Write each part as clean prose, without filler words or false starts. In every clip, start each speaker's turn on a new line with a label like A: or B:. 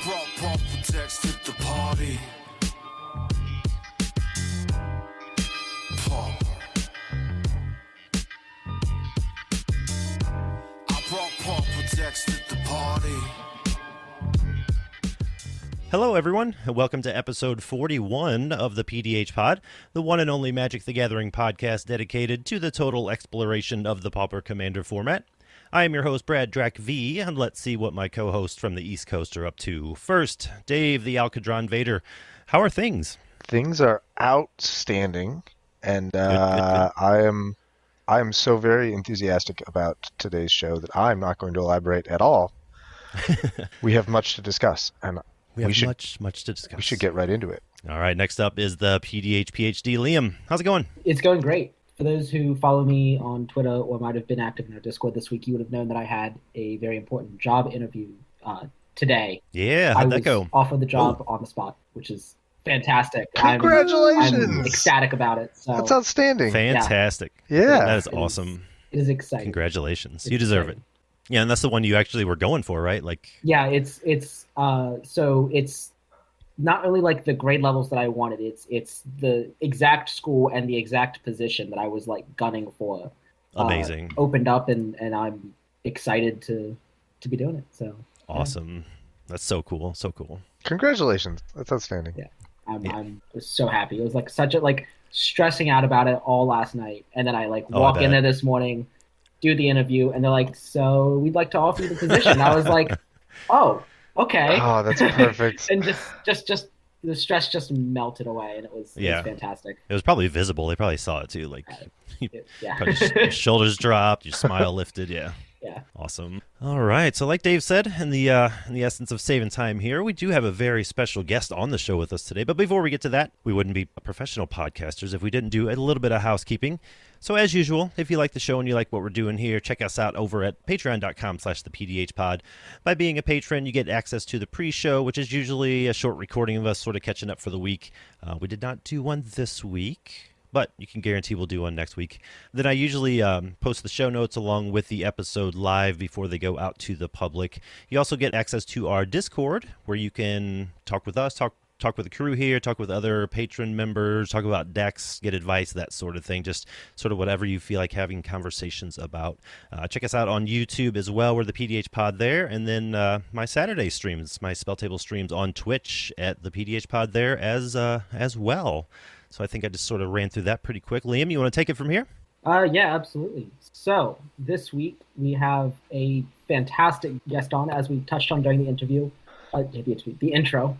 A: brought Pauper text to the party. Pauper. I brought Pauper text to the party.
B: Hello, everyone, and welcome to episode 41 of the PDH Pod, the one and only Magic the Gathering podcast dedicated to the total exploration of the Pauper Commander format. I am your host, BradDracV, and let's see what my co-hosts from the East Coast are up to. First, Dave, the Alcadron Vader. How are things?
C: Things are outstanding, and
B: Good.
C: I am so very enthusiastic about today's show that I'm not going to elaborate at all. We have much to discuss, and
B: We have much to discuss.
C: we should get right into it.
B: All right, next up is the PDH PhD, Liam. How's it going?
D: It's going great. For those who follow me on Twitter or might have been active in our Discord this week, you would have known that I had a very important job interview today.
B: Yeah, how'd that go?
D: I was offered the job on the spot, which is fantastic.
C: Congratulations!
D: I'm ecstatic about it. So
C: That's outstanding.
B: Fantastic.
C: Yeah.
B: That is awesome.
D: It is exciting.
B: Congratulations.
D: It's
B: You deserve
D: exciting.
B: it. Yeah, and that's the one you actually were going for, right?
D: Yeah, it's not only like the grade levels that I wanted. It's the exact school and the exact position that I was like gunning for.
B: Amazing.
D: Opened up and I'm excited to be doing it. So
B: Awesome. That's so cool. So cool.
C: Congratulations. That's outstanding.
D: Yeah. I'm so happy. It was like such a stressing out about it all last night, and then I walk in there this morning, do the interview, and they're like, "So we'd like to offer you the position." I was like, "Oh, okay."
C: Oh, that's perfect.
D: And just the stress just melted away, and it was fantastic.
B: It was probably visible. They probably saw it too.
D: Yeah.
B: Probably your shoulders dropped, your smile lifted. Yeah.
D: Yeah.
B: Awesome. All right. So like Dave said, in the essence of saving time here, we do have a very special guest on the show with us today. But before we get to that, we wouldn't be professional podcasters if we didn't do a little bit of housekeeping. So as usual, if you like the show and you like what we're doing here, check us out over at patreon.com/thepdhpod. By being a patron, you get access to the pre-show, which is usually a short recording of us sort of catching up for the week. We did not do one this week, but you can guarantee we'll do one next week. Then I usually post the show notes along with the episode live before they go out to the public. You also get access to our Discord, where you can talk with us, talk with the crew here, talk with other patron members, talk about decks, get advice, that sort of thing. Just sort of whatever you feel like having conversations about. Check us out on YouTube as well. We're the PDH Pod there. And then my Saturday streams, my Spell Table streams on Twitch at the PDH Pod there as well. So I think I just sort of ran through that pretty quick. Liam, you want to take it from here?
D: Yeah, absolutely. So this week we have a fantastic guest on, as we touched on during the interview. The intro.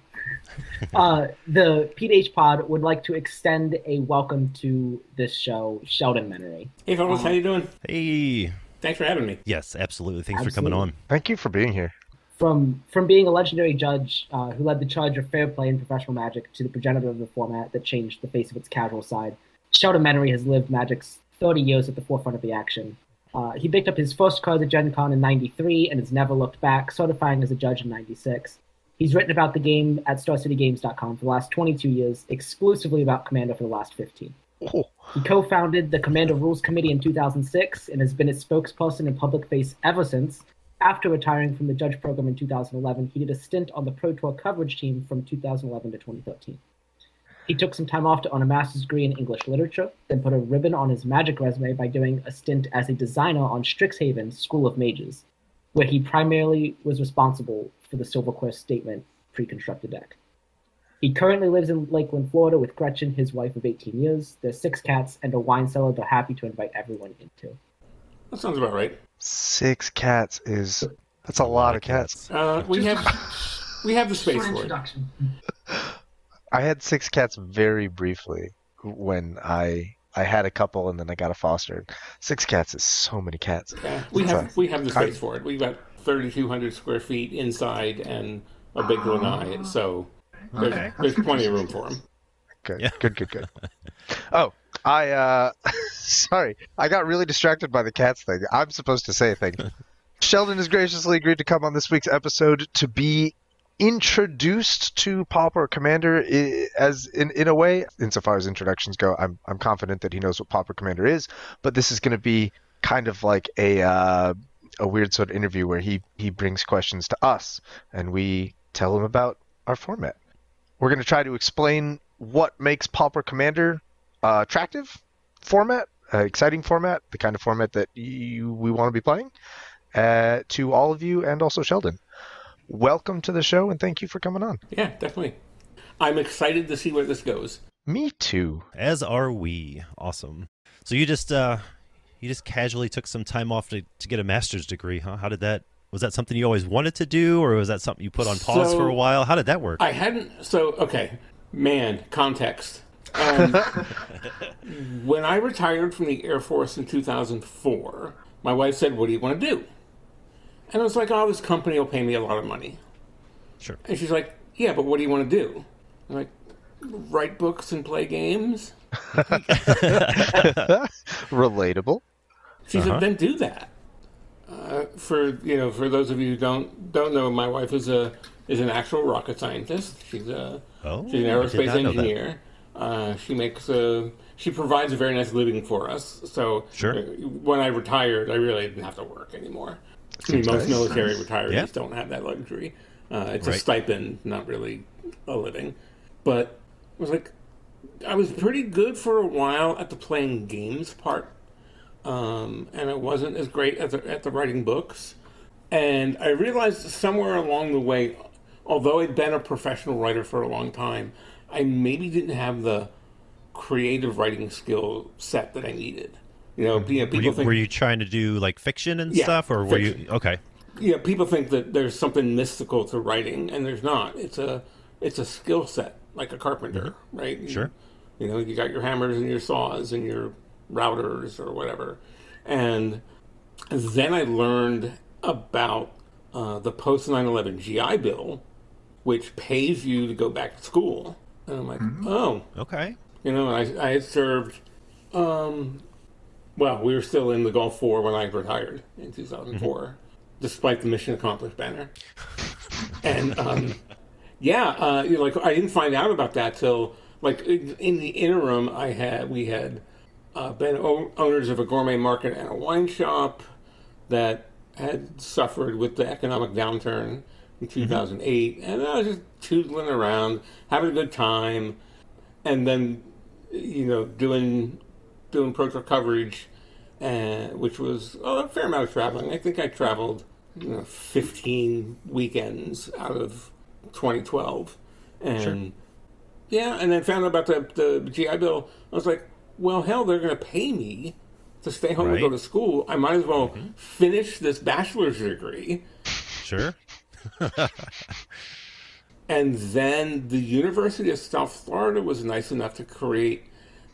D: The PDH Pod would like to extend a welcome to this show, Sheldon Menery.
E: Hey fellas, how you doing?
B: Hey.
E: Thanks for having me.
B: Yes, absolutely. Thanks for coming on.
C: Thank you for being here.
D: From being a legendary judge who led the charge of fair play in professional Magic to the progenitor of the format that changed the face of its casual side, Sheldon Menery has lived Magic's 30 years at the forefront of the action. He picked up his first card at Gen Con in 93 and has never looked back, certifying as a judge in 96. He's written about the game at StarCityGames.com for the last 22 years, exclusively about Commander for the last 15.
C: Oh.
D: He co-founded the Commander Rules Committee in 2006 and has been its spokesperson and public face ever since. After retiring from the judge program in 2011, he did a stint on the Pro Tour coverage team from 2011 to 2013. He took some time off to earn a master's degree in English literature, then put a ribbon on his Magic resume by doing a stint as a designer on Strixhaven's School of Mages, where he primarily was responsible for the Silverquest Statement pre-constructed deck. He currently lives in Lakeland, Florida with Gretchen, his wife of 18 years. There's 6 cats and a wine cellar they're happy to invite everyone into.
E: That sounds about right.
C: 6 cats that's a lot of cats.
E: We have the space for it.
D: Introduction.
C: I had 6 cats very briefly when I had a couple and then I got a foster. 6 cats is so many cats.
E: Yeah, we have the space for it. We've got 3,200 square feet inside and a big lanai, so there's plenty of room for them.
C: Good,
B: Yeah.
C: good. Oh, sorry. I got really distracted by the cats thing. I'm supposed to say a thing. Sheldon has graciously agreed to come on this week's episode to be introduced to Pauper Commander as in a way. Insofar as introductions go, I'm confident that he knows what Pauper Commander is, but this is going to be kind of like a weird sort of interview where he brings questions to us and we tell them about our format. We're going to try to explain what makes Pauper Commander attractive format, exciting format, the kind of format that we want to be playing, to all of you and also Sheldon. Welcome to the show, and thank you for coming on.
E: Yeah, definitely. I'm excited to see where this goes.
C: Me too.
B: As are we. Awesome. So you just casually took some time off to get a master's degree, huh? How did that? Was that something you always wanted to do, or was that something you put on pause for a while? How did that work?
E: I hadn't. So, okay. Man, context. When I retired from the Air Force in 2004, my wife said, "What do you want to do?" And I was like, "Oh, this company will pay me a lot of money."
B: Sure.
E: And she's like, "Yeah, but what do you want to do?" I'm like, "Write books and play games."
C: Relatable.
E: She said, "Then do that." For those of you who don't know, my wife is an actual rocket scientist. She's an aerospace engineer. She provides a very nice living for us. So when I retired, I really didn't have to work anymore. Most military retirees don't have that luxury. It's a stipend, not really a living. But I was pretty good for a while at the playing games part. And I wasn't as great at the writing books. And I realized somewhere along the way, although I'd been a professional writer for a long time, I maybe didn't have the creative writing skill set that I needed. People think...
B: Were you trying to do like fiction and stuff, or were you... Okay.
E: Yeah, people think that there's something mystical to writing, and there's not. It's a skill set, like a carpenter, right?
B: Sure.
E: You got your hammers and your saws and your routers or whatever. And then I learned about the post 9/11 GI Bill, which pays you to go back to school. And I'm like, oh,
B: okay.
E: I had served. Well, we were still in the Gulf War when I retired in 2004, despite the mission accomplished banner. And I didn't find out about that till in the interim. We had been owners of a gourmet market and a wine shop that had suffered with the economic downturn in 2008, and I was just tootling around, having a good time, and then doing Pro Tour coverage, which was a fair amount of traveling. I think I traveled 15 weekends out of 2012, and and then found out about the GI Bill. I was like, well, hell, they're going to pay me to stay home and go to school. I might as well finish this bachelor's degree.
B: Sure.
E: And then the University of South Florida was nice enough to create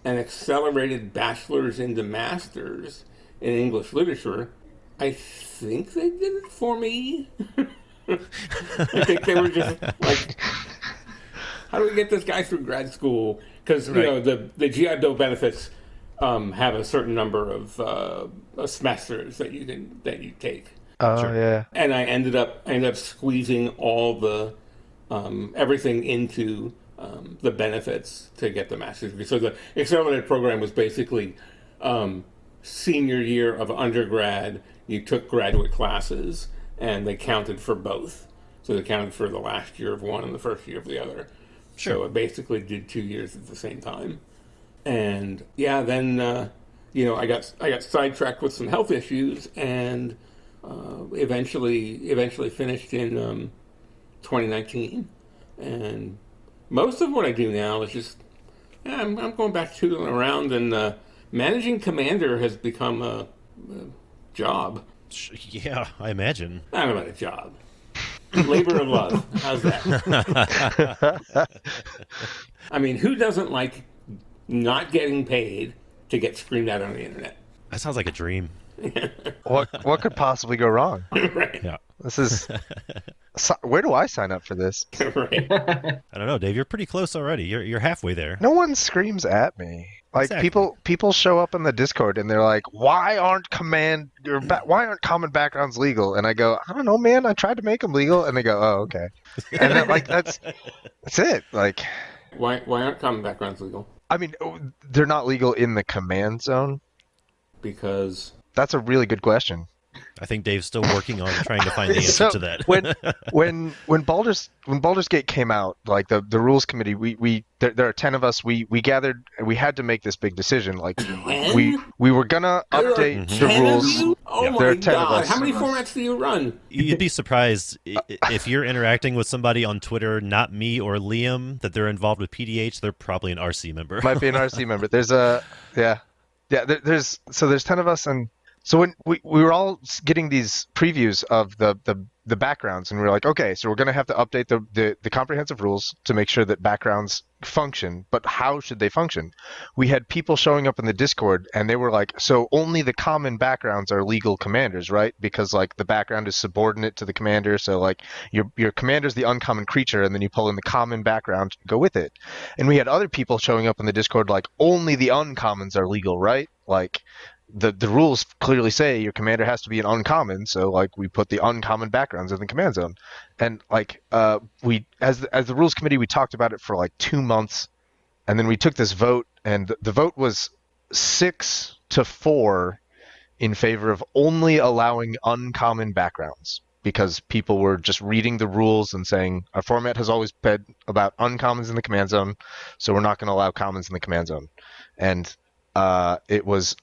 E: an accelerated bachelor's into master's in English literature. I think they did it for me. I think they were just like, how do we get this guy through grad school? Because the GI Bill benefits have a certain number of semesters that you take.
C: Oh yeah.
E: And I ended up squeezing all the everything into the benefits to get the master's degree. So the accelerated program was basically senior year of undergrad. You took graduate classes, and they counted for both. So they counted for the last year of one and the first year of the other.
B: Sure.
E: So I basically did 2 years at the same time. And then I got sidetracked with some health issues, and eventually finished in 2019. And most of what I do now is just I'm going back tootling around, and managing Commander has become a job.
B: Yeah, I imagine.
E: I don't know about a job. Labor of love. How's that? I mean, who doesn't like not getting paid to get screamed at on the internet?
B: That sounds like a dream.
C: What could possibly go wrong?
E: Right.
B: Yeah.
C: This is... Where do I sign up for this?
E: Right.
B: I don't know, Dave. You're pretty close already. You're halfway there.
C: No one screams at me. Like
B: Exactly.
C: people show up in the Discord and they're like, "Why aren't common backgrounds legal?" And I go, "I don't know, man. I tried to make them legal." And they go, "Oh, okay." And then that's it. Like,
E: Why aren't common backgrounds legal?
C: I mean, they're not legal in the command zone.
E: Because
C: That's a really good question.
B: I think Dave's still working on trying to find the answer
C: So
B: to that.
C: when Baldur's Gate came out, like the rules committee, there are 10 of us. We gathered. We had to make this big decision. Like
E: 10?
C: we were gonna update the
E: 10
C: rules.
E: of you? Oh
C: There are
E: my
C: 10 of
E: god!
C: us.
E: How many formats do you run?
B: You'd be surprised if you're interacting with somebody on Twitter, not me or Liam, that they're involved with PDH. They're probably an RC member.
C: Might be an RC member. There's there's 10 of us, and so when we were all getting these previews of the backgrounds, and we were like, okay, so we're going to have to update the comprehensive rules to make sure that backgrounds function, but how should they function? We had people showing up in the Discord, and they were like, so only the common backgrounds are legal commanders, right? Because like the background is subordinate to the commander, so like your commander's the uncommon creature, and then you pull in the common background to go with it. And we had other people showing up in the Discord like, only the uncommons are legal, right? Like the rules clearly say your commander has to be an uncommon, so like we put the uncommon backgrounds in the command zone. And like we as the rules committee, we talked about it for like 2 months, and then we took this vote, and the vote was 6-4 in favor of only allowing uncommon backgrounds, because people were just reading the rules and saying our format has always been about uncommons in the command zone, so we're not going to allow commons in the command zone. And it was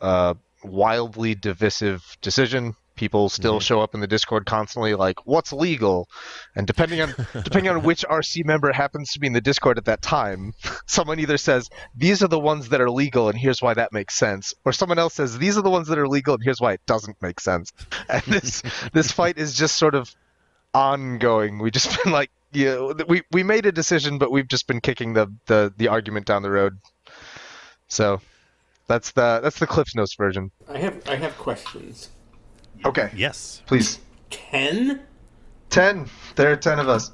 C: wildly divisive decision. People still show up in the Discord constantly like, what's legal? And depending on which RC member happens to be in the Discord at that time, someone either says, these are the ones that are legal and here's why that makes sense, or someone else says, these are the ones that are legal and here's why it doesn't make sense. And this fight is just sort of ongoing. We just been like, we made a decision, but we've just been kicking the argument down the road. So that's the Cliff Notes version.
E: I have questions.
C: Okay.
B: Yes.
C: Please.
E: 10?
C: 10. There are 10 of us.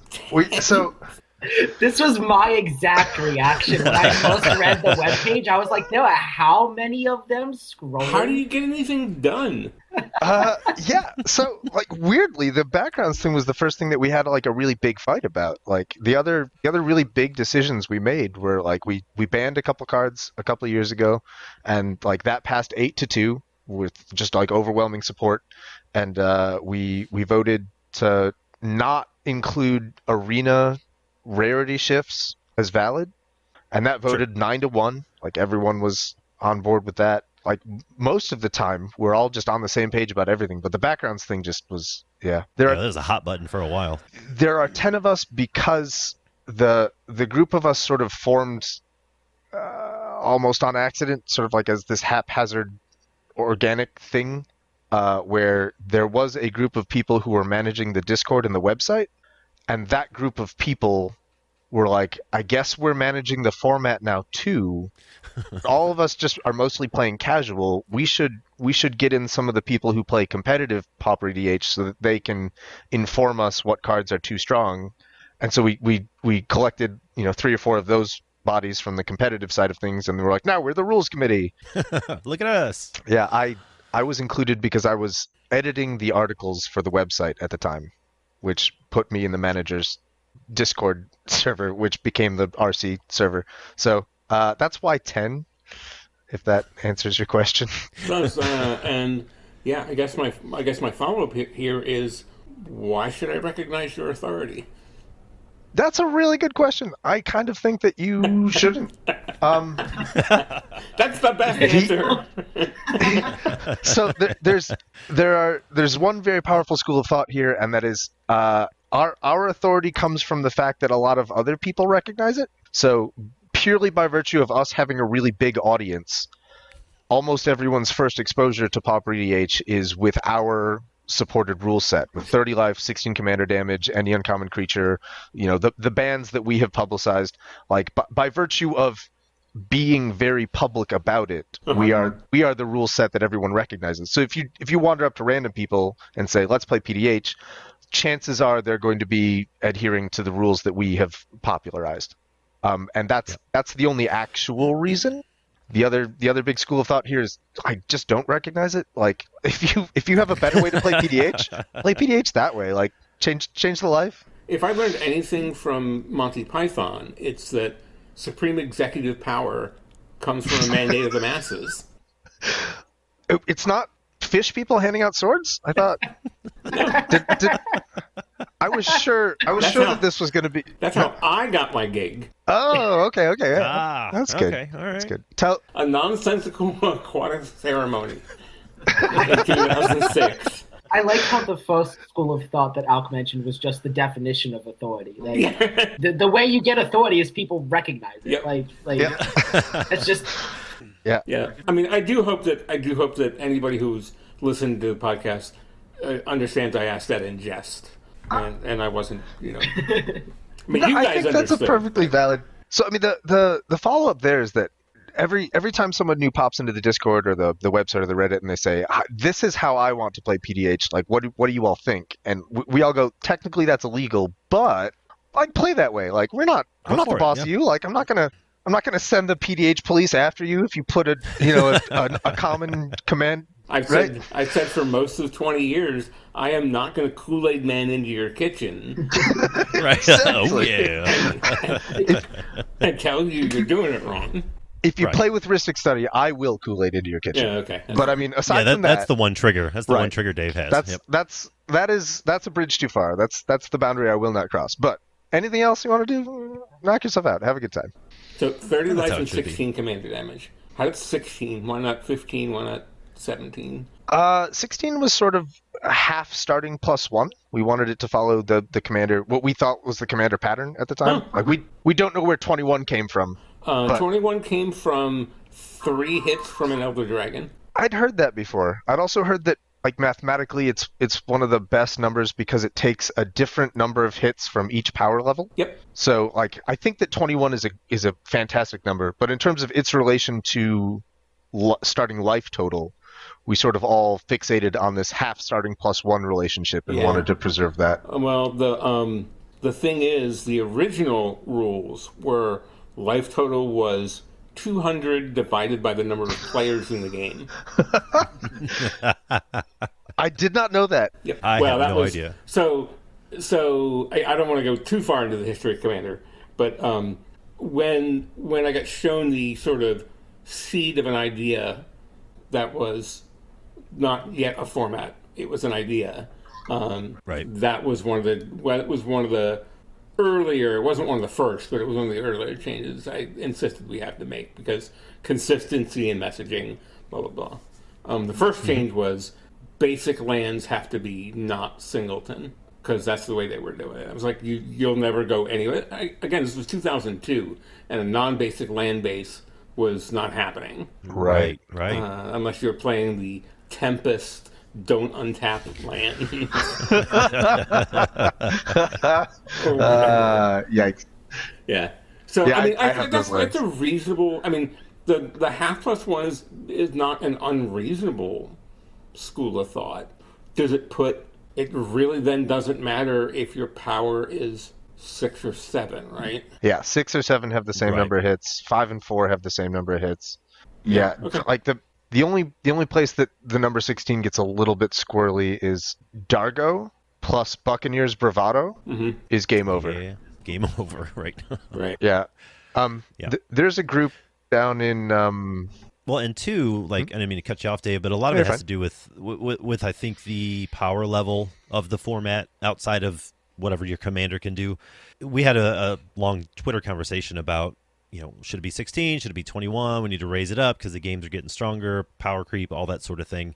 D: This was my exact reaction when I first read the webpage. I was like, there are how many of them scrolling?
E: How do you get anything done?
C: Yeah. So like weirdly, the backgrounds thing was the first thing that we had like a really big fight about. Like the other really big decisions we made were like we banned a couple cards a couple of years ago, and like that passed 8-2 with just like overwhelming support, and we voted to not include arena rarity shifts as valid, and that voted 9-1. Like everyone was on board with that. Like most of the time we're all just on the same page about everything, but the backgrounds thing just was that
B: was a hot button for a while.
C: There are 10 of us because the group of us sort of formed almost on accident, sort of like as this haphazard organic thing, where there was a group of people who were managing the Discord and the website, and that group of people were like, I guess we're managing the format now too. All of us just are mostly playing casual. We should get in some of the people who play competitive Pauper EDH so that they can inform us what cards are too strong. And so we collected 3 or 4 of those bodies from the competitive side of things, and we're like, now we're the rules committee.
B: Look at us.
C: Yeah, I was included because I was editing the articles for the website at the time, which put me in the manager's Discord server, which became the RC server. So that's why 10, if that answers your question.
E: Does, and yeah, I guess my follow-up here is, why should I recognize your authority?
C: That's a really good question. I kind of think that you shouldn't.
E: That's the best answer.
C: So there's one very powerful school of thought here, and that is our authority comes from the fact that a lot of other people recognize it. So purely by virtue of us having a really big audience, almost everyone's first exposure to Pauper EDH is with our supported rule set with 30 life, 16 commander damage, any uncommon creature, the bans that we have publicized. Like by virtue of being very public about it, we are the rule set that everyone recognizes. So if you wander up to random people and say, let's play PDH, chances are they're going to be adhering to the rules that we have popularized. And that's the only actual reason. The other big school of thought here is I just don't recognize it. Like if you have a better way to play PDH, play PDH that way. Like change the life.
E: If I learned anything from Monty Python, it's that supreme executive power comes from a mandate of the masses.
C: It's not fish people handing out swords? I thought. I was sure that this was going to be.
E: That's how I got my gig.
C: Oh, okay, yeah. That's good.
B: Okay, all right.
C: That's good.
E: A nonsensical aquatic ceremony in 2006.
D: I like how the first school of thought that Alk mentioned was just the definition of authority. Like the way you get authority is people recognize it.
E: Yep.
D: Like it's just.
E: Yeah. I mean, I do hope that anybody who's listened to the podcast understands I asked that in jest, and I wasn't, I mean, you guys
C: I think
E: understood.
C: that's a perfectly valid. So I mean, the follow up there is that every time someone new pops into the Discord or the website or the Reddit and they say, "This is how I want to play PDH," like what do you all think? And we all go, technically that's illegal, but I'd play that way. Like I'm not the boss of you. Like I'm not gonna send the PDH police after you if you put a common command.
E: I've said for most of 20 years, I am not going to Kool-Aid Man into your kitchen.
B: Right. Oh, yeah.
E: And tell you you're doing it wrong.
C: If you play with Ristic Study, I will Kool-Aid into your kitchen.
E: Yeah, okay.
C: But I mean, aside from that,
B: that's the one trigger. That's the one trigger Dave has.
C: That's a bridge too far. That's the boundary I will not cross. But anything else you want to do, knock yourself out. Have a good time.
E: So 30 life and 16 commander damage. How did 16? Why not 15? Why not 17?
C: 16 was sort of a half starting +1. We wanted it to follow the commander, what we thought was the commander pattern at the time.
E: Oh.
C: Like we don't know where 21 came from.
E: 21 came from 3 hits from an Elder Dragon.
C: I'd heard that before. I'd also heard that like mathematically it's one of the best numbers because it takes a different number of hits from each power level.
E: Yep.
C: So like I think that 21 is a fantastic number, but in terms of its relation to starting life total, we sort of all fixated on this half starting +1 relationship and wanted to preserve that.
E: Well, the thing is, the original rules were life total was 200 divided by the number of players in the game.
C: I did not know that.
E: Yep.
B: I have no idea.
E: So I don't want to go too far into the history of Commander, but when I got shown the sort of seed of an idea that was not yet a format, it was an idea. That was one of the earlier, it wasn't one of the first, but it was one of the earlier changes I insisted we have to make because consistency in messaging, blah, blah, blah. The first change was basic lands have to be not singleton because that's the way they were doing it. I was like, you'll never go anywhere. Again, this was 2002, and a non-basic land base was not happening.
C: Right.
E: Unless you're playing the Tempest don't untap land.
C: Yikes.
E: Yeah. So
C: Yeah,
E: I mean,
C: I
E: I
C: have
E: think
C: those
E: that's a reasonable. I mean, the half+1 is not an unreasonable school of thought. Does it put? It really then doesn't matter if your power is 6 or 7, right?
C: Yeah, 6 or 7 have the same number of hits. 5 and 4 have the same number of hits. Yeah,
E: okay.
C: Like the only place that the number 16 gets a little bit squirrely is Dargo plus Buccaneers Bravado is game over.
B: Yeah, game over, right?
E: Right.
C: Yeah. There's a group down in
B: Well, and 2, like, I didn't mean to cut you off, Dave, but a lot of it has to do with I think the power level of the format outside of whatever your commander can do. We had a long Twitter conversation about, should it be 16? Should it be 21? We need to raise it up because the games are getting stronger, power creep, all that sort of thing.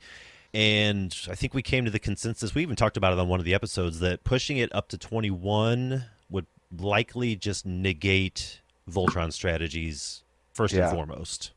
B: And I think we came to the consensus, we even talked about it on one of the episodes, that pushing it up to 21 would likely just negate Voltron strategies first and foremost,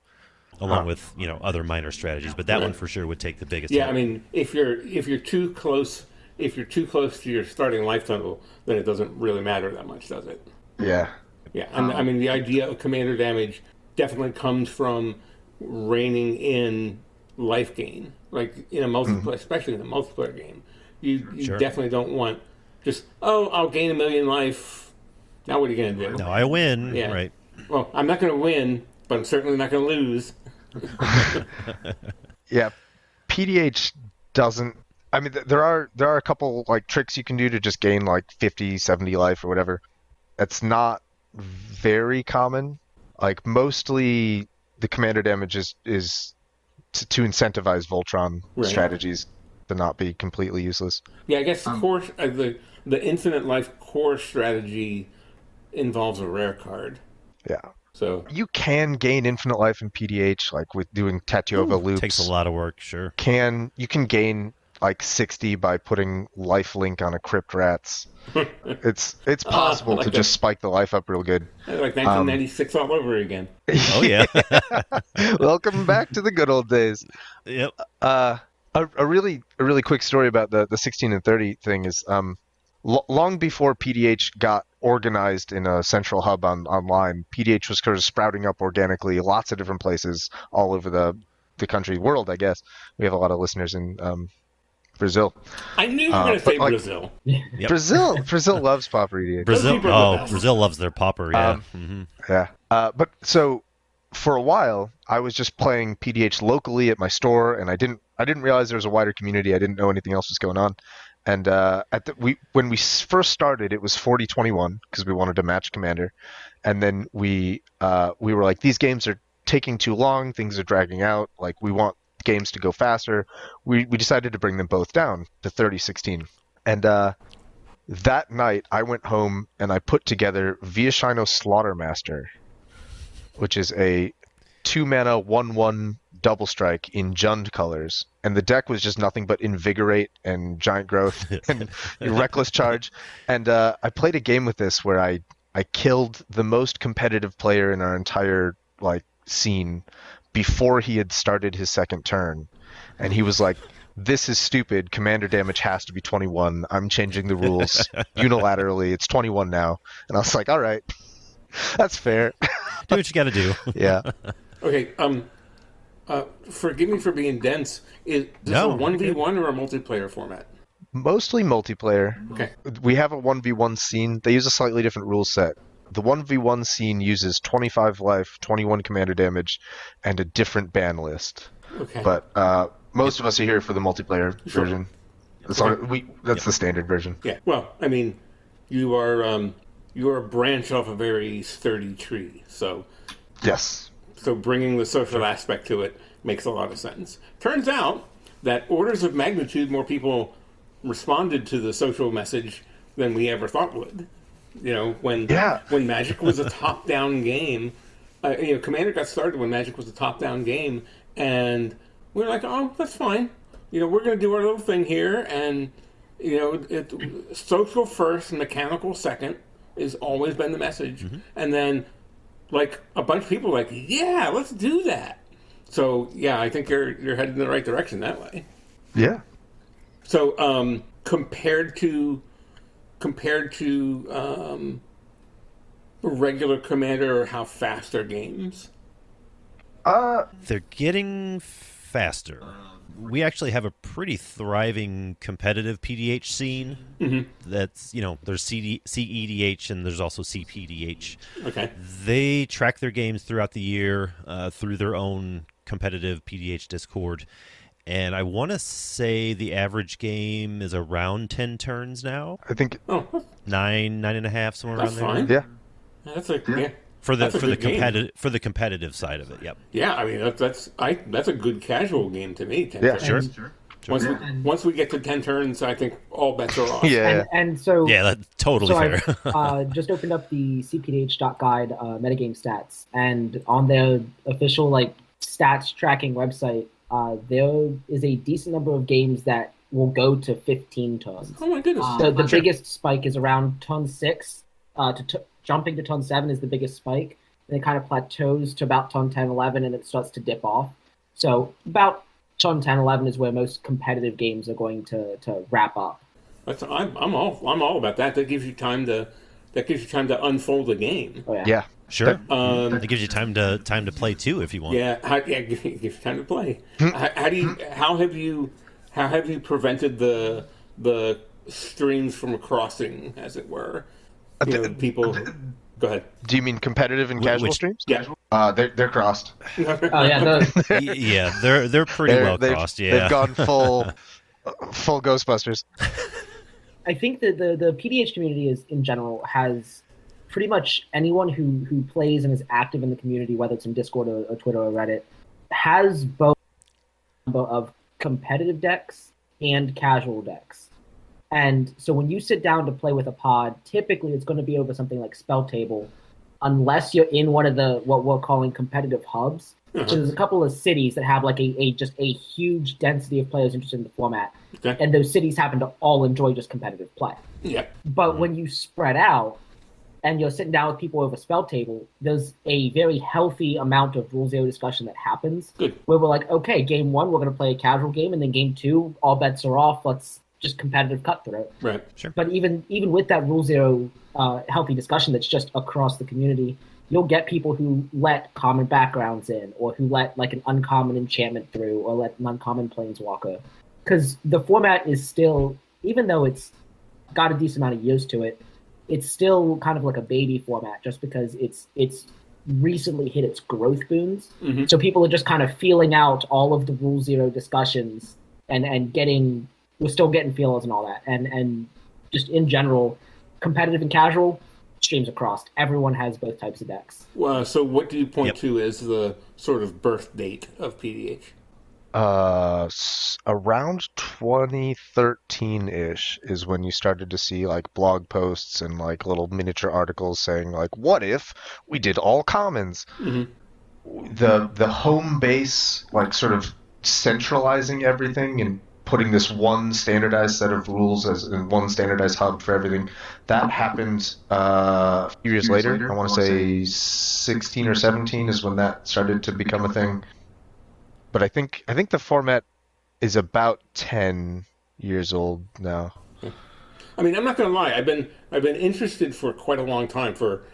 B: along with, other minor strategies. But that one for sure would take the biggest hit.
E: I mean, if you're too close to your starting life total, then it doesn't really matter that much, does it?
C: Yeah.
E: Yeah, and I mean, the idea of commander damage definitely comes from reining in life gain. Like in a multiplayer, especially in a multiplayer game, you definitely don't want just, I'll gain 1 million life. Now what are you going to do?
B: Now I win.
E: Yeah.
B: Right.
E: Well, I'm not going to win, but I'm certainly not going to lose.
C: Yeah, PDH doesn't. I mean, there are a couple like tricks you can do to just gain like 50, 70 life or whatever. That's not very common. Like mostly the commander damage is to incentivize Voltron
E: Right.
C: strategies to not be completely useless.
E: Yeah, I guess the core, the infinite life core strategy involves a rare card.
C: Yeah.
E: So
C: You can gain infinite life in PDH, like with doing Tatiova loops.
B: Takes a lot of work, sure.
C: You can gain like 60 by putting life link on a Crypt Rats. It's possible
E: like
C: to
E: that.
C: just spike the life up real good.
E: like 1996 all over again.
B: Oh yeah.
C: Welcome back to the good old days.
B: Yep.
C: A really quick story about the 16 and 30 thing is long before PDH got organized in a central hub online, PDH was sort of sprouting up organically, lots of different places all over the country, world, I guess. We have a lot of listeners in Brazil.
E: I knew you were going to say
C: but, like,
E: Brazil.
B: Yep.
C: Brazil loves Pauper EDH.
B: Brazil.
E: people are the best.
B: Brazil loves their Pauper. Yeah.
C: Yeah. But so for a while, I was just playing PDH locally at my store, and I didn't realize there was a wider community. I didn't know anything else was going on. And when we first started, it was 40-21 because we wanted to match Commander, and then we were like, these games are taking too long, things are dragging out. Like, we want games to go faster. We decided to bring them both down to 30-16, and that night I went home and I put together Viashino Slaughtermaster, which is a 2-mana 1/1 double strike in Jund colors, and the deck was just nothing but Invigorate and Giant Growth and Reckless Charge. And I played a game with this where I killed the most competitive player in our entire scene before he had started his second turn, and he was like, "This is stupid. Commander damage has to be 21. I'm changing the rules unilaterally. It's 21 now." And I was like, "All right, that's fair."
B: Do what you got to do.
C: Yeah.
E: Okay, forgive me for being dense. Is this
B: No,
E: a 1v1 or a multiplayer format?
C: Mostly multiplayer.
E: Okay.
C: We have a 1v1 scene. They use a slightly different rule set. The 1v1 scene uses 25 life, 21 commander damage, and a different ban list.
E: Okay.
C: But most of us are here for the multiplayer version. That's the standard version.
E: Yeah. Well, I mean, you are a branch off a very sturdy tree, so
C: Yes.
E: bringing the social aspect to it makes a lot of sense. Turns out that orders of magnitude more people responded to the social message than we ever thought would. You know, when Magic was a top-down game, Commander got started when Magic was a top-down game, and we were like, oh, that's fine. You know, we're going to do our little thing here, and, social first, mechanical second has always been the message. Mm-hmm. And then, a bunch of people were like, yeah, let's do that. So, yeah, I think you're headed in the right direction that way.
C: Yeah.
E: So, compared to regular Commander, how fast are games?
B: They're getting faster. We actually have a pretty thriving competitive PDH scene.
E: Mm-hmm.
B: That's, there's CEDH and there's also CPDH.
E: Okay.
B: They track their games throughout the year through their own competitive PDH Discord. And I want to say the average game is around 10 turns now.
C: I think.
E: Oh,
B: 9.5, somewhere
E: that's
B: around there.
E: fine.
C: Yeah.
E: That's yeah.
B: For the
E: game.
B: for the competitive side of it, yep.
E: Yeah, I mean that's a good casual game to me. 10
C: Yeah,
E: turns.
B: Sure.
E: Once we get to 10 turns, I think all bets are off.
C: Yeah.
D: And so
B: Yeah, that's totally fair.
D: I've just opened up the CPDH.guide metagame stats, and on their official stats tracking website, there is a decent number of games that will go to 15 turns.
E: Oh my goodness!
D: The biggest spike is around turn 6. Jumping to turn 7 is the biggest spike, and it kind of plateaus to about turn 10, 11, and it starts to dip off. So about turn 10, 11 is where most competitive games are going to wrap up.
E: I'm all about that. That gives you time to unfold a game.
D: Oh, yeah.
C: Yeah.
B: Sure. It gives you time to play too if you want.
E: Yeah, it gives you time to play. How have you prevented the streams from crossing, as it were? People. Go ahead.
C: Do you mean competitive and casual streams?
E: Yeah.
C: They're crossed.
D: Oh yeah.
B: Yeah, they're pretty well crossed. Yeah.
C: They've gone full Ghostbusters.
D: I think that the PDH community in general has pretty much anyone who plays and is active in the community, whether it's in Discord or Twitter or Reddit, has both of competitive decks and casual decks. And so when you sit down to play with a pod, typically it's going to be over something like Spell Table, unless you're in one of the what we're calling competitive hubs. So there's a couple of cities that have like just a huge density of players interested in the format.
E: Okay.
D: And those cities happen to all enjoy just competitive play.
E: Yeah.
D: But when you spread out and you're sitting down with people over Spell Table, there's a very healthy amount of Rule Zero discussion that happens.
E: Good.
D: Where we're like, okay, game one, we're going to play a casual game, and then game two, all bets are off. Let's just competitive cutthroat.
E: Right.
B: Sure.
D: But even with that Rule Zero healthy discussion that's just across the community, you'll get people who let common backgrounds in, or who let like an uncommon enchantment through, or let an uncommon planeswalker. Because the format is still, even though it's got a decent amount of years to it, it's still kind of like a baby format, just because it's recently hit its growth boons.
E: Mm-hmm.
D: So people are just kind of feeling out all of the Rule Zero discussions and getting, we're still getting feelers and all that. And just in general, competitive and casual, streams across. Everyone has both types of decks.
E: Well, so what do you point to as the sort of birth date of PDH?
C: Around 2013-ish is when you started to see like blog posts and like little miniature articles saying like, what if we did all commons?
E: Mm-hmm.
C: The home base, like sort of centralizing everything and putting this one standardized set of rules as in one standardized hub for everything, that happened a few years later. I want to say 16 or 17 is when that started to become a thing. But I think the format is about 10 years old now.
E: I mean, I'm not going to lie. I've been interested for quite a long time, for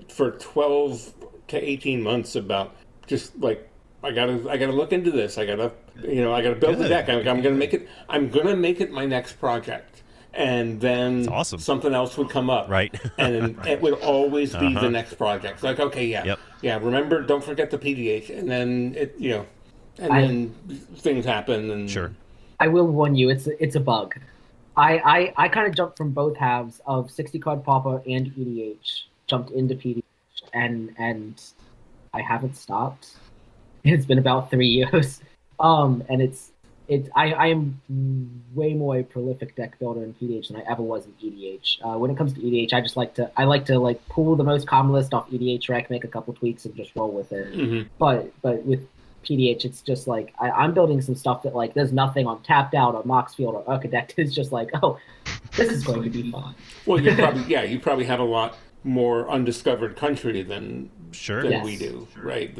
E: 12 to 18 months, about just like I gotta look into this. I gotta build the deck. I'm gonna make it my next project, and then
B: awesome.
E: Something else would come up,
B: right?
E: And it would always be the next project. It's like, okay, yeah. Remember, don't forget the PDH, and then then things happen. And
B: sure.
D: I will warn you, it's a bug. I kind of jumped from both halves of 60 card Pauper and EDH, jumped into PDH, and I haven't stopped. It's been about 3 years, and I am way more a prolific deck builder in PDH than I ever was in EDH. When it comes to EDH, I like to pull the most common list off EDH rec, make a couple tweaks, and just roll with it.
E: Mm-hmm.
D: But with PDH, it's just like I'm building some stuff that like there's nothing on Tapped Out or Moxfield or Architect. It's just like, oh, this is going to be fun.
E: Well, you probably have a lot more undiscovered country than we do, right?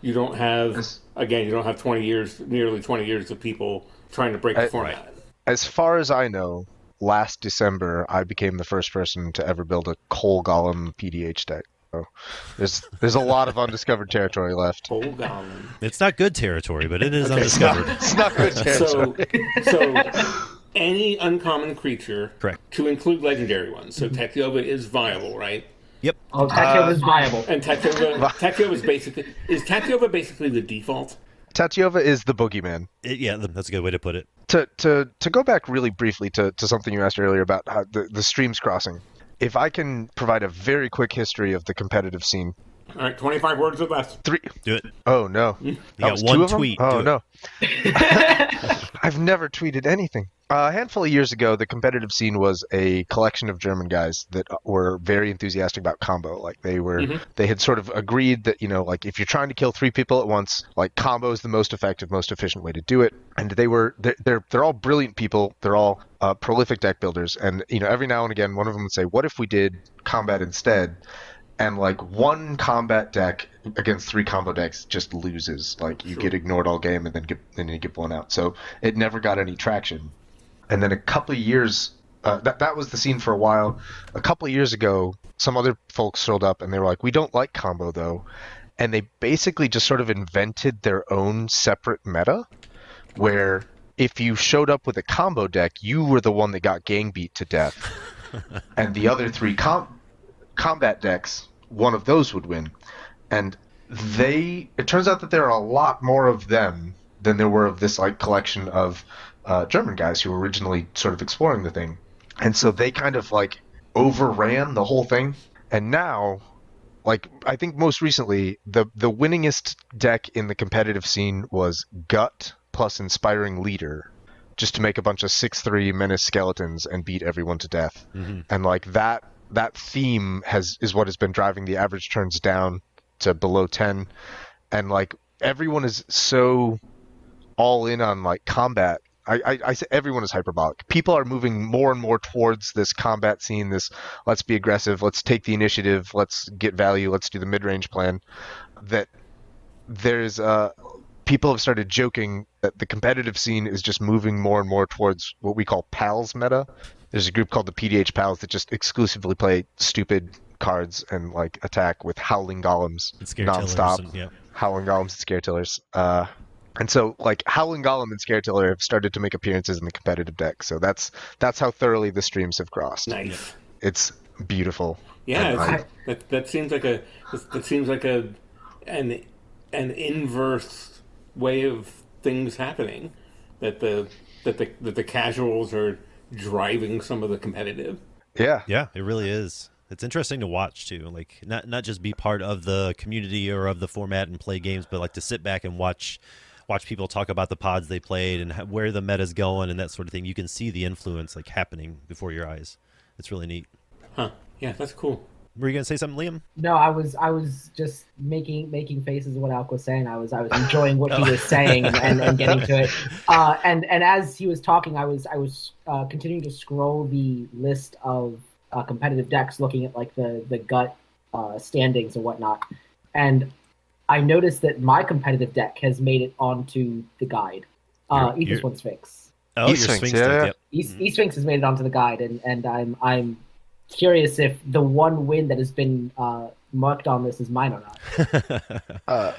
E: You don't have 20 years, nearly 20 years of people trying to break the format.
C: As far as I know, last December I became the first person to ever build a Coal Golem PDH deck. So there's a lot of undiscovered territory left.
E: Coal Golem.
B: It's not good territory, but it is undiscovered.
C: It's not good territory.
E: So any uncommon creature,
B: correct,
E: to include legendary ones. So Tekyova is viable, right?
B: Yep.
D: Oh, Tekyova is viable.
E: And Tekyova is Tekyova basically the default?
C: Tekyova is the boogeyman.
B: That's a good way to put it.
C: To go back really briefly to something you asked earlier about how the streams crossing. If I can provide a very quick history of the competitive scene.
E: All right, 25 words or less.
C: 3.
B: Do it.
C: Oh, no.
B: You got one tweet.
C: Oh, no. I've never tweeted anything. A handful of years ago, the competitive scene was a collection of German guys that were very enthusiastic about combo. Like they had sort of agreed that, like if you're trying to kill 3 people at once, like combo is the most effective, most efficient way to do it. And they're all brilliant people. They're all prolific deck builders. And, every now and again, one of them would say, what if we did combat instead? And like one combat deck against 3 combo decks just loses. Like you get ignored all game and then you get blown out. So it never got any traction. And then a couple of years, that was the scene for a while. A couple of years ago, some other folks showed up and they were like, we don't like combo though. And they basically just sort of invented their own separate meta where if you showed up with a combo deck, you were the one that got gang beat to death. And the other 3 combat decks, one of those would win. And it turns out that there are a lot more of them than there were of this like collection of German guys who were originally sort of exploring the thing. And so they kind of like overran the whole thing. And now, like I think most recently, the winningest deck in the competitive scene was Gut plus inspiring leader just to make a bunch of 6/3 menace skeletons and beat everyone to death. And like that theme is what has been driving the average turns down to below 10. And like everyone is so all in on like combat. I say everyone is hyperbolic. People are moving more and more towards this combat scene, this let's be aggressive, let's take the initiative, let's get value, let's do the mid-range plan. That there's people have started joking that the competitive scene is just moving more and more towards what we call PALs meta. There's a group called the PDH Pals that just exclusively play stupid cards and like attack with howling golems nonstop. Howling golems and scare tillers. And so like Howling Golem and Scare Tiller have started to make appearances in the competitive deck. So that's how thoroughly the streams have crossed.
E: Nice.
C: It's beautiful.
E: Yeah, that seems like an inverse way of things happening. That the casuals are driving some of the competitive.
C: Yeah.
B: Yeah, it really is. It's interesting to watch too. Like not just be part of the community or of the format and play games, but like to sit back and watch people talk about the pods they played and where the meta's going and that sort of thing. You can see the influence like happening before your eyes. It's really neat.
E: Huh. Yeah, that's cool.
B: Were you gonna say something, Liam?
D: No, I was just making faces of what Alk was saying. I was enjoying what he was saying and getting to it. And as he was talking, I was continuing to scroll the list of competitive decks, looking at like the gut standings and whatnot. And I noticed that my competitive deck has made it onto the guide. Aethys One Sphinx.
B: Oh, your Sphinx deck. Yep.
D: Sphinx has made it onto the guide, and I'm curious if the one win that has been marked on this is mine or not.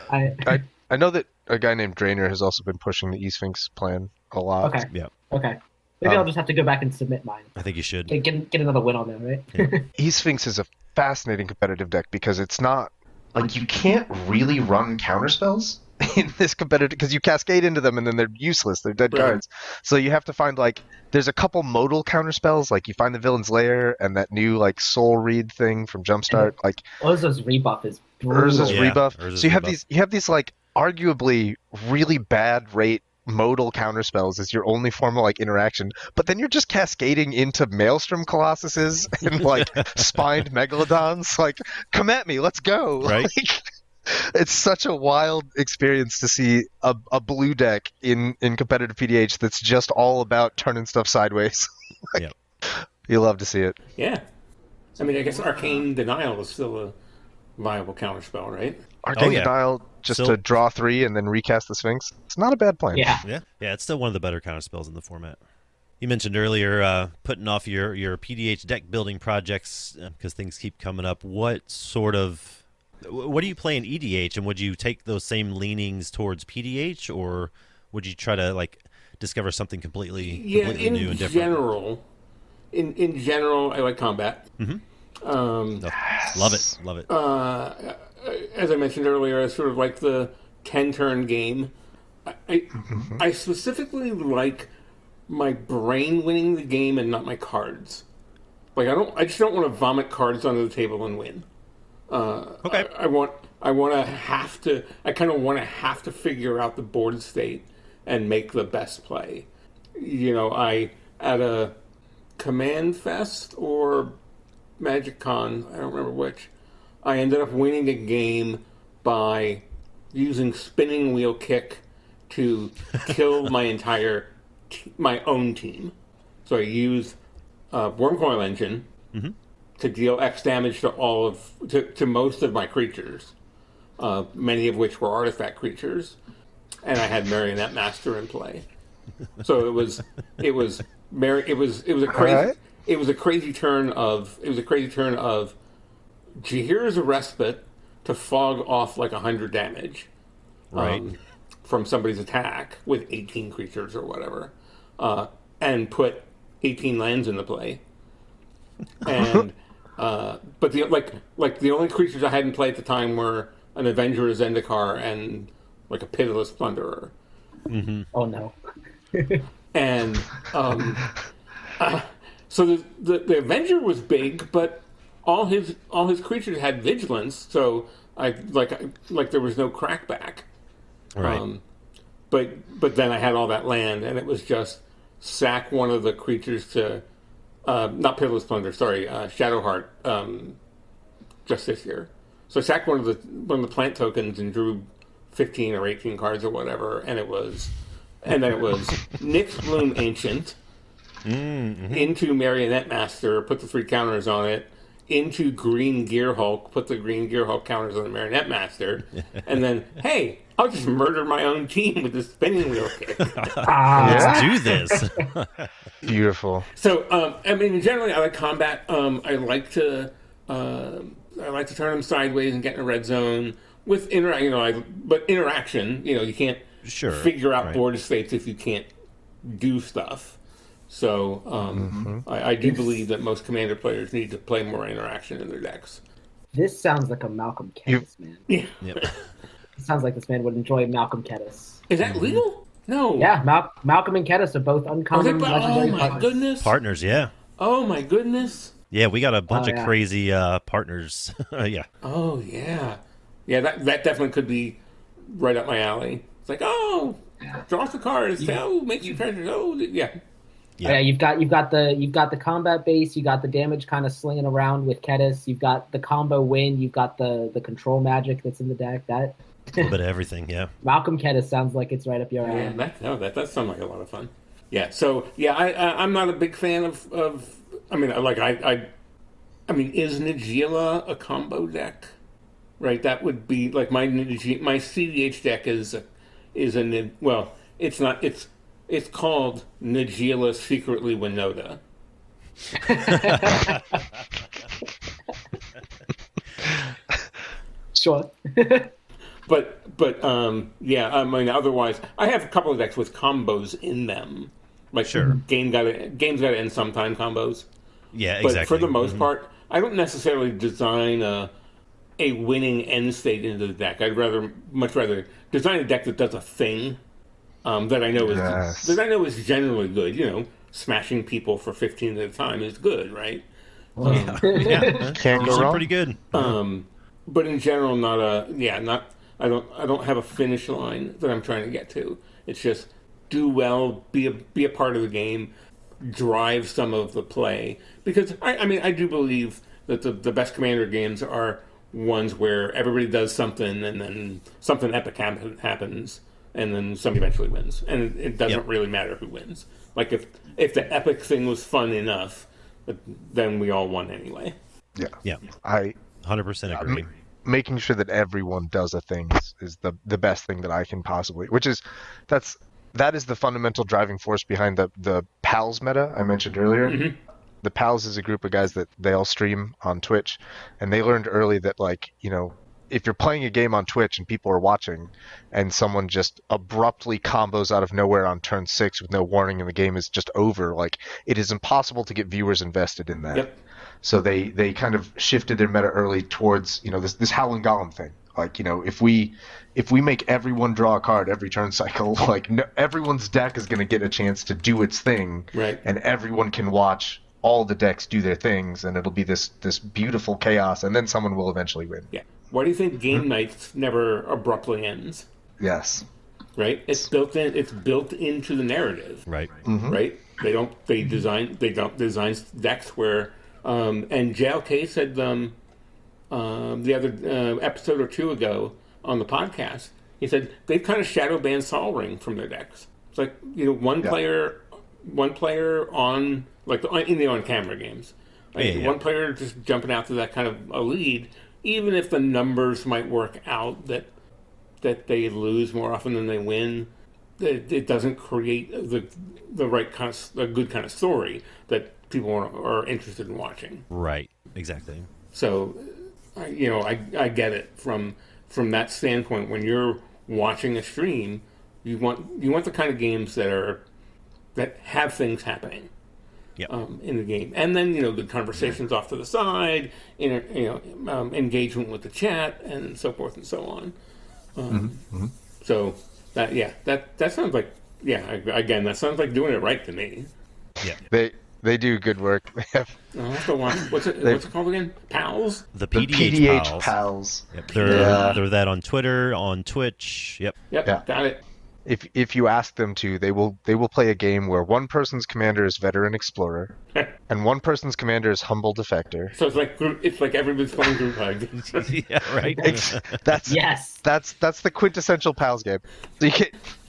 C: I know that a guy named Drainer has also been pushing the E-Sphinx plan a lot.
D: Okay.
B: Yeah.
D: Okay. Maybe I'll just have to go back and submit mine.
B: I think you should.
D: Get another win on there, right?
B: Yeah.
C: E-Sphinx is a fascinating competitive deck because it's not like you can't really run counterspells in this competitive because you cascade into them and then they're useless. They're dead cards. So you have to find like there's a couple modal counterspells. Like you find the Villain's Lair and that new like Soul Read thing from Jumpstart. Like
D: Urza's rebuff is brutal.
C: Urza's rebuff.
B: Urza's
C: so you
B: rebuff.
C: have these like arguably really bad rate modal counterspells as your only form of like interaction, but then you're just cascading into Maelstrom Colossuses and like spined Megalodons. Like, come at me, let's go!
B: Right?
C: Like, it's such a wild experience to see a blue deck in competitive PDH that's just all about turning stuff sideways. Like,
B: Yep.
C: You love to see it.
E: Yeah. I mean, I guess Arcane Denial is still a viable counterspell, right?
C: Arcane
B: yeah.
C: Dial just
B: Still-
C: to draw 3 and then recast the Sphinx. It's not a bad plan.
D: Yeah.
B: Yeah, it's still one of the better counter spells in the format. You mentioned earlier putting off your PDH deck building projects because things keep coming up. What do you play in EDH, and would you take those same leanings towards PDH, or would you try to like discover something completely new and different?
E: In general, I like combat.
B: Love it.
E: As I mentioned earlier, it's sort of like the 10-turn game. I specifically like my brain winning the game and not my cards. Like I just don't want to vomit cards onto the table and win.
B: Okay.
E: I kind of want to have to figure out the board state and make the best play. You know, at a Command Fest or Magic Con, I don't remember which, I ended up winning a game by using Spinning Wheel Kick to kill my own team. So I used Wormcoil Engine to deal X damage to most of my creatures, many of which were artifact creatures, and I had Marionette Master in play. So it was a crazy turn of gee, here's a respite to fog off like 100 damage from somebody's attack with 18 creatures or whatever, and put 18 lands into play. And but the only creatures I had in play at the time were an Avenger, a Zendikar, and like a Pitiless Plunderer.
D: Oh no.
E: And so the Avenger was big, but all his creatures had vigilance, so there was no crackback.
B: Right.
E: but then I had all that land, and it was just sack one of the creatures to not Pitiless Plunder, sorry, Shadowheart, just this year. So I sacked one of the plant tokens and drew 15 or 18 cards or whatever, and then it was Nyx Bloom Ancient into Marionette Master, put the 3 counters on it, into Green Gear Hulk, put the Green Gear Hulk counters on the Marionette Master, and then, hey, I'll just murder my own team with this spinning wheel kick.
B: Let's do this.
C: Beautiful.
E: So, I mean, generally, I like combat. I like to turn them sideways and get in a red zone with but interaction. You can't figure out board states if you can't do stuff. So, I do believe that most Commander players need to play more interaction in their decks.
D: This sounds like a Malcolm Kettis, man.
E: Yeah.
B: Yep.
D: It sounds like this man would enjoy Malcolm Kettis.
E: Is that legal? No.
D: Yeah, Malcolm and Kettis are both uncommon legendary
E: my
D: partners.
E: goodness.
B: Partners, yeah.
E: Oh my goodness.
B: Yeah, we got a bunch of crazy partners. Yeah.
E: Oh yeah. Yeah, that definitely could be right up my alley. It's like, draw the cards. Make your treasures. Yeah.
D: Yeah, you've got the combat base, you got the damage kind of slinging around with Kettis, you've got the combo win, you've got the control magic that's in the deck. That
B: a little bit of everything, yeah.
D: Malcolm Kettis sounds like it's right up your alley.
E: Yeah, that does sound like a lot of fun. Yeah, so yeah, I'm not a big fan of I mean, is Najeela a combo deck? Right, that would be like my CDH deck is it's not. It's called Najeela Secretly Winota.
D: Sure.
E: but yeah, I mean, otherwise, I have a couple of decks with combos in them. Like, game's got to end sometime combos.
B: Yeah, exactly.
E: But for the most part, I don't necessarily design a winning end state into the deck. I'd much rather design a deck that does a thing that I know is generally good. Smashing people for 15 at a time is good, right?
B: Yeah,
C: Can't go wrong.
B: Pretty good.
E: But in general, I don't have a finish line that I'm trying to get to. It's just do well, be a part of the game, drive some of the play. Because I do believe that the best Commander games are ones where everybody does something and then something epic happens and then somebody eventually wins. And it doesn't really matter who wins. Like if the epic thing was fun enough, then we all won anyway.
C: Yeah.
B: I 100% agree.
C: Making sure that everyone does a thing is the best thing that I can possibly, that is the fundamental driving force behind the PALs meta I mentioned earlier. Mm-hmm. The PALs is a group of guys that they all stream on Twitch, and they learned early that, if you're playing a game on Twitch and people are watching and someone just abruptly combos out of nowhere on turn 6 with no warning and the game is just over, it is impossible to get viewers invested in that. Yep. So they kind of shifted their meta early towards, this Howling Golem thing. If we make everyone draw a card every turn cycle, everyone's deck is going to get a chance to do its thing,
E: right?
C: And everyone can watch all the decks do their things, and it'll be this beautiful chaos, and then someone will eventually win.
E: Yeah. Why do you think game nights never abruptly ends?
C: Yes.
E: Right? It's built into the narrative.
B: Right.
C: Mm-hmm.
E: Right? They don't design decks where and JLK said the other episode or two ago on the podcast, he said they've kind of shadow banned Sol Ring from their decks. It's like, one player on in the on-camera games. One player just jumping out to that kind of a lead, even if the numbers might work out that they lose more often than they win, it doesn't create the right kind of a good kind of story that people are interested in watching.
B: Right. Exactly.
E: So, I get it from that standpoint. When you're watching a stream, you want the kind of games that have things happening.
B: Yep.
E: In the game, and then the conversations off to the side, engagement with the chat, and so forth and so on. So that sounds like again, that sounds like doing it right to me.
B: Yeah,
C: they do good work. They have.
E: I'll have to watch. What's it called again? PALs.
B: The PDH
C: PALs.
B: Yep. They're that on Twitter, on Twitch. Yep.
E: Got it.
C: if you ask them to, they will play a game where one person's commander is veteran explorer, and one person's commander is humble defector.
E: So it's like everybody's playing group hug.
B: Yeah, right.
D: Yes.
C: That's the quintessential pals game. So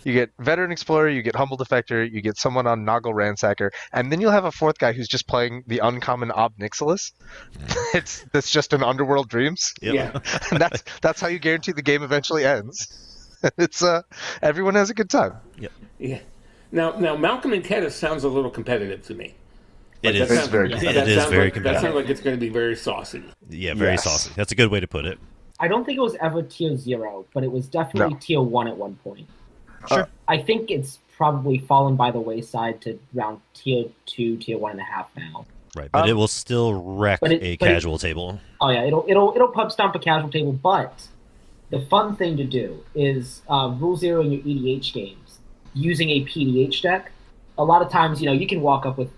C: you get veteran explorer, you get humble defector, you get someone on Noggle Ransacker, and then you'll have a fourth guy who's just playing the uncommon Ob Nixilis. That's just an Underworld Dreams.
B: Yep.
E: Yeah.
C: And that's how you guarantee the game eventually ends. It's everyone has a good time.
E: Yeah. Now Malcolm and Kedis sounds a little competitive to me.
B: It is.
C: It's very
B: It
C: competitive.
B: is very
E: That
B: competitive.
E: sounds like it's going to be very saucy.
B: Yeah, very
C: Yes.
B: saucy. That's a good way to put it.
D: I don't think it was ever tier 0, but it was definitely
C: No.
D: tier 1 at one point.
C: Sure.
D: I think it's probably fallen by the wayside to around tier 2, tier 1.5 now.
B: Right, but it will still wreck
D: but it-
B: a
D: but it-
B: casual table.
D: Oh yeah, it'll pub stomp a casual table, but the fun thing to do is rule 0 in your EDH games using a PDH deck. A lot of times, you can walk up with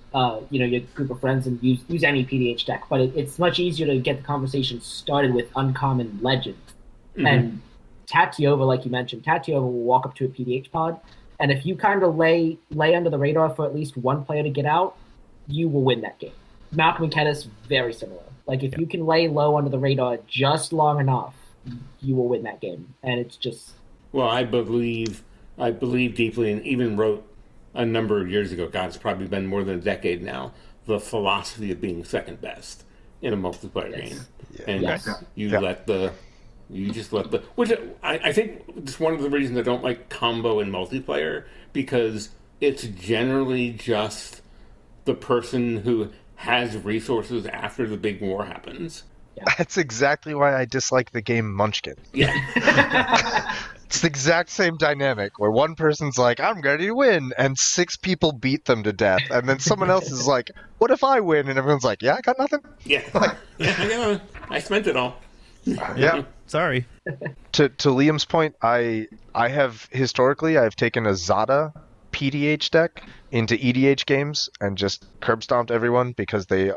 D: your group of friends and use any PDH deck, but it's much easier to get the conversation started with uncommon legends.
E: Mm-hmm.
D: And Tatiova, like you mentioned, Tatiova will walk up to a PDH pod, and if you kind of lay under the radar for at least one player to get out, you will win that game. Malcolm and Kedis, very similar. Like, if you can lay low under the radar just long enough, you will win that game. And it's just...
E: Well, I believe deeply, and even wrote a number of years ago, God, it's probably been more than a decade now, the philosophy of being second best in a multiplayer game. And
D: Yes.
E: you just let the, which I think it's one of the reasons I don't like combo in multiplayer, because it's generally just the person who has resources after the big war happens.
C: That's exactly why I dislike the game Munchkin.
E: Yeah.
C: It's the exact same dynamic where one person's like, I'm ready to win, and 6 people beat them to death, and then someone else is like, what if I win? And everyone's like, yeah, I got nothing.
E: Yeah. I spent it all.
C: Yeah.
B: Sorry.
C: To Liam's point, I've taken a Zada PDH deck into EDH games and just curb stomped everyone, because the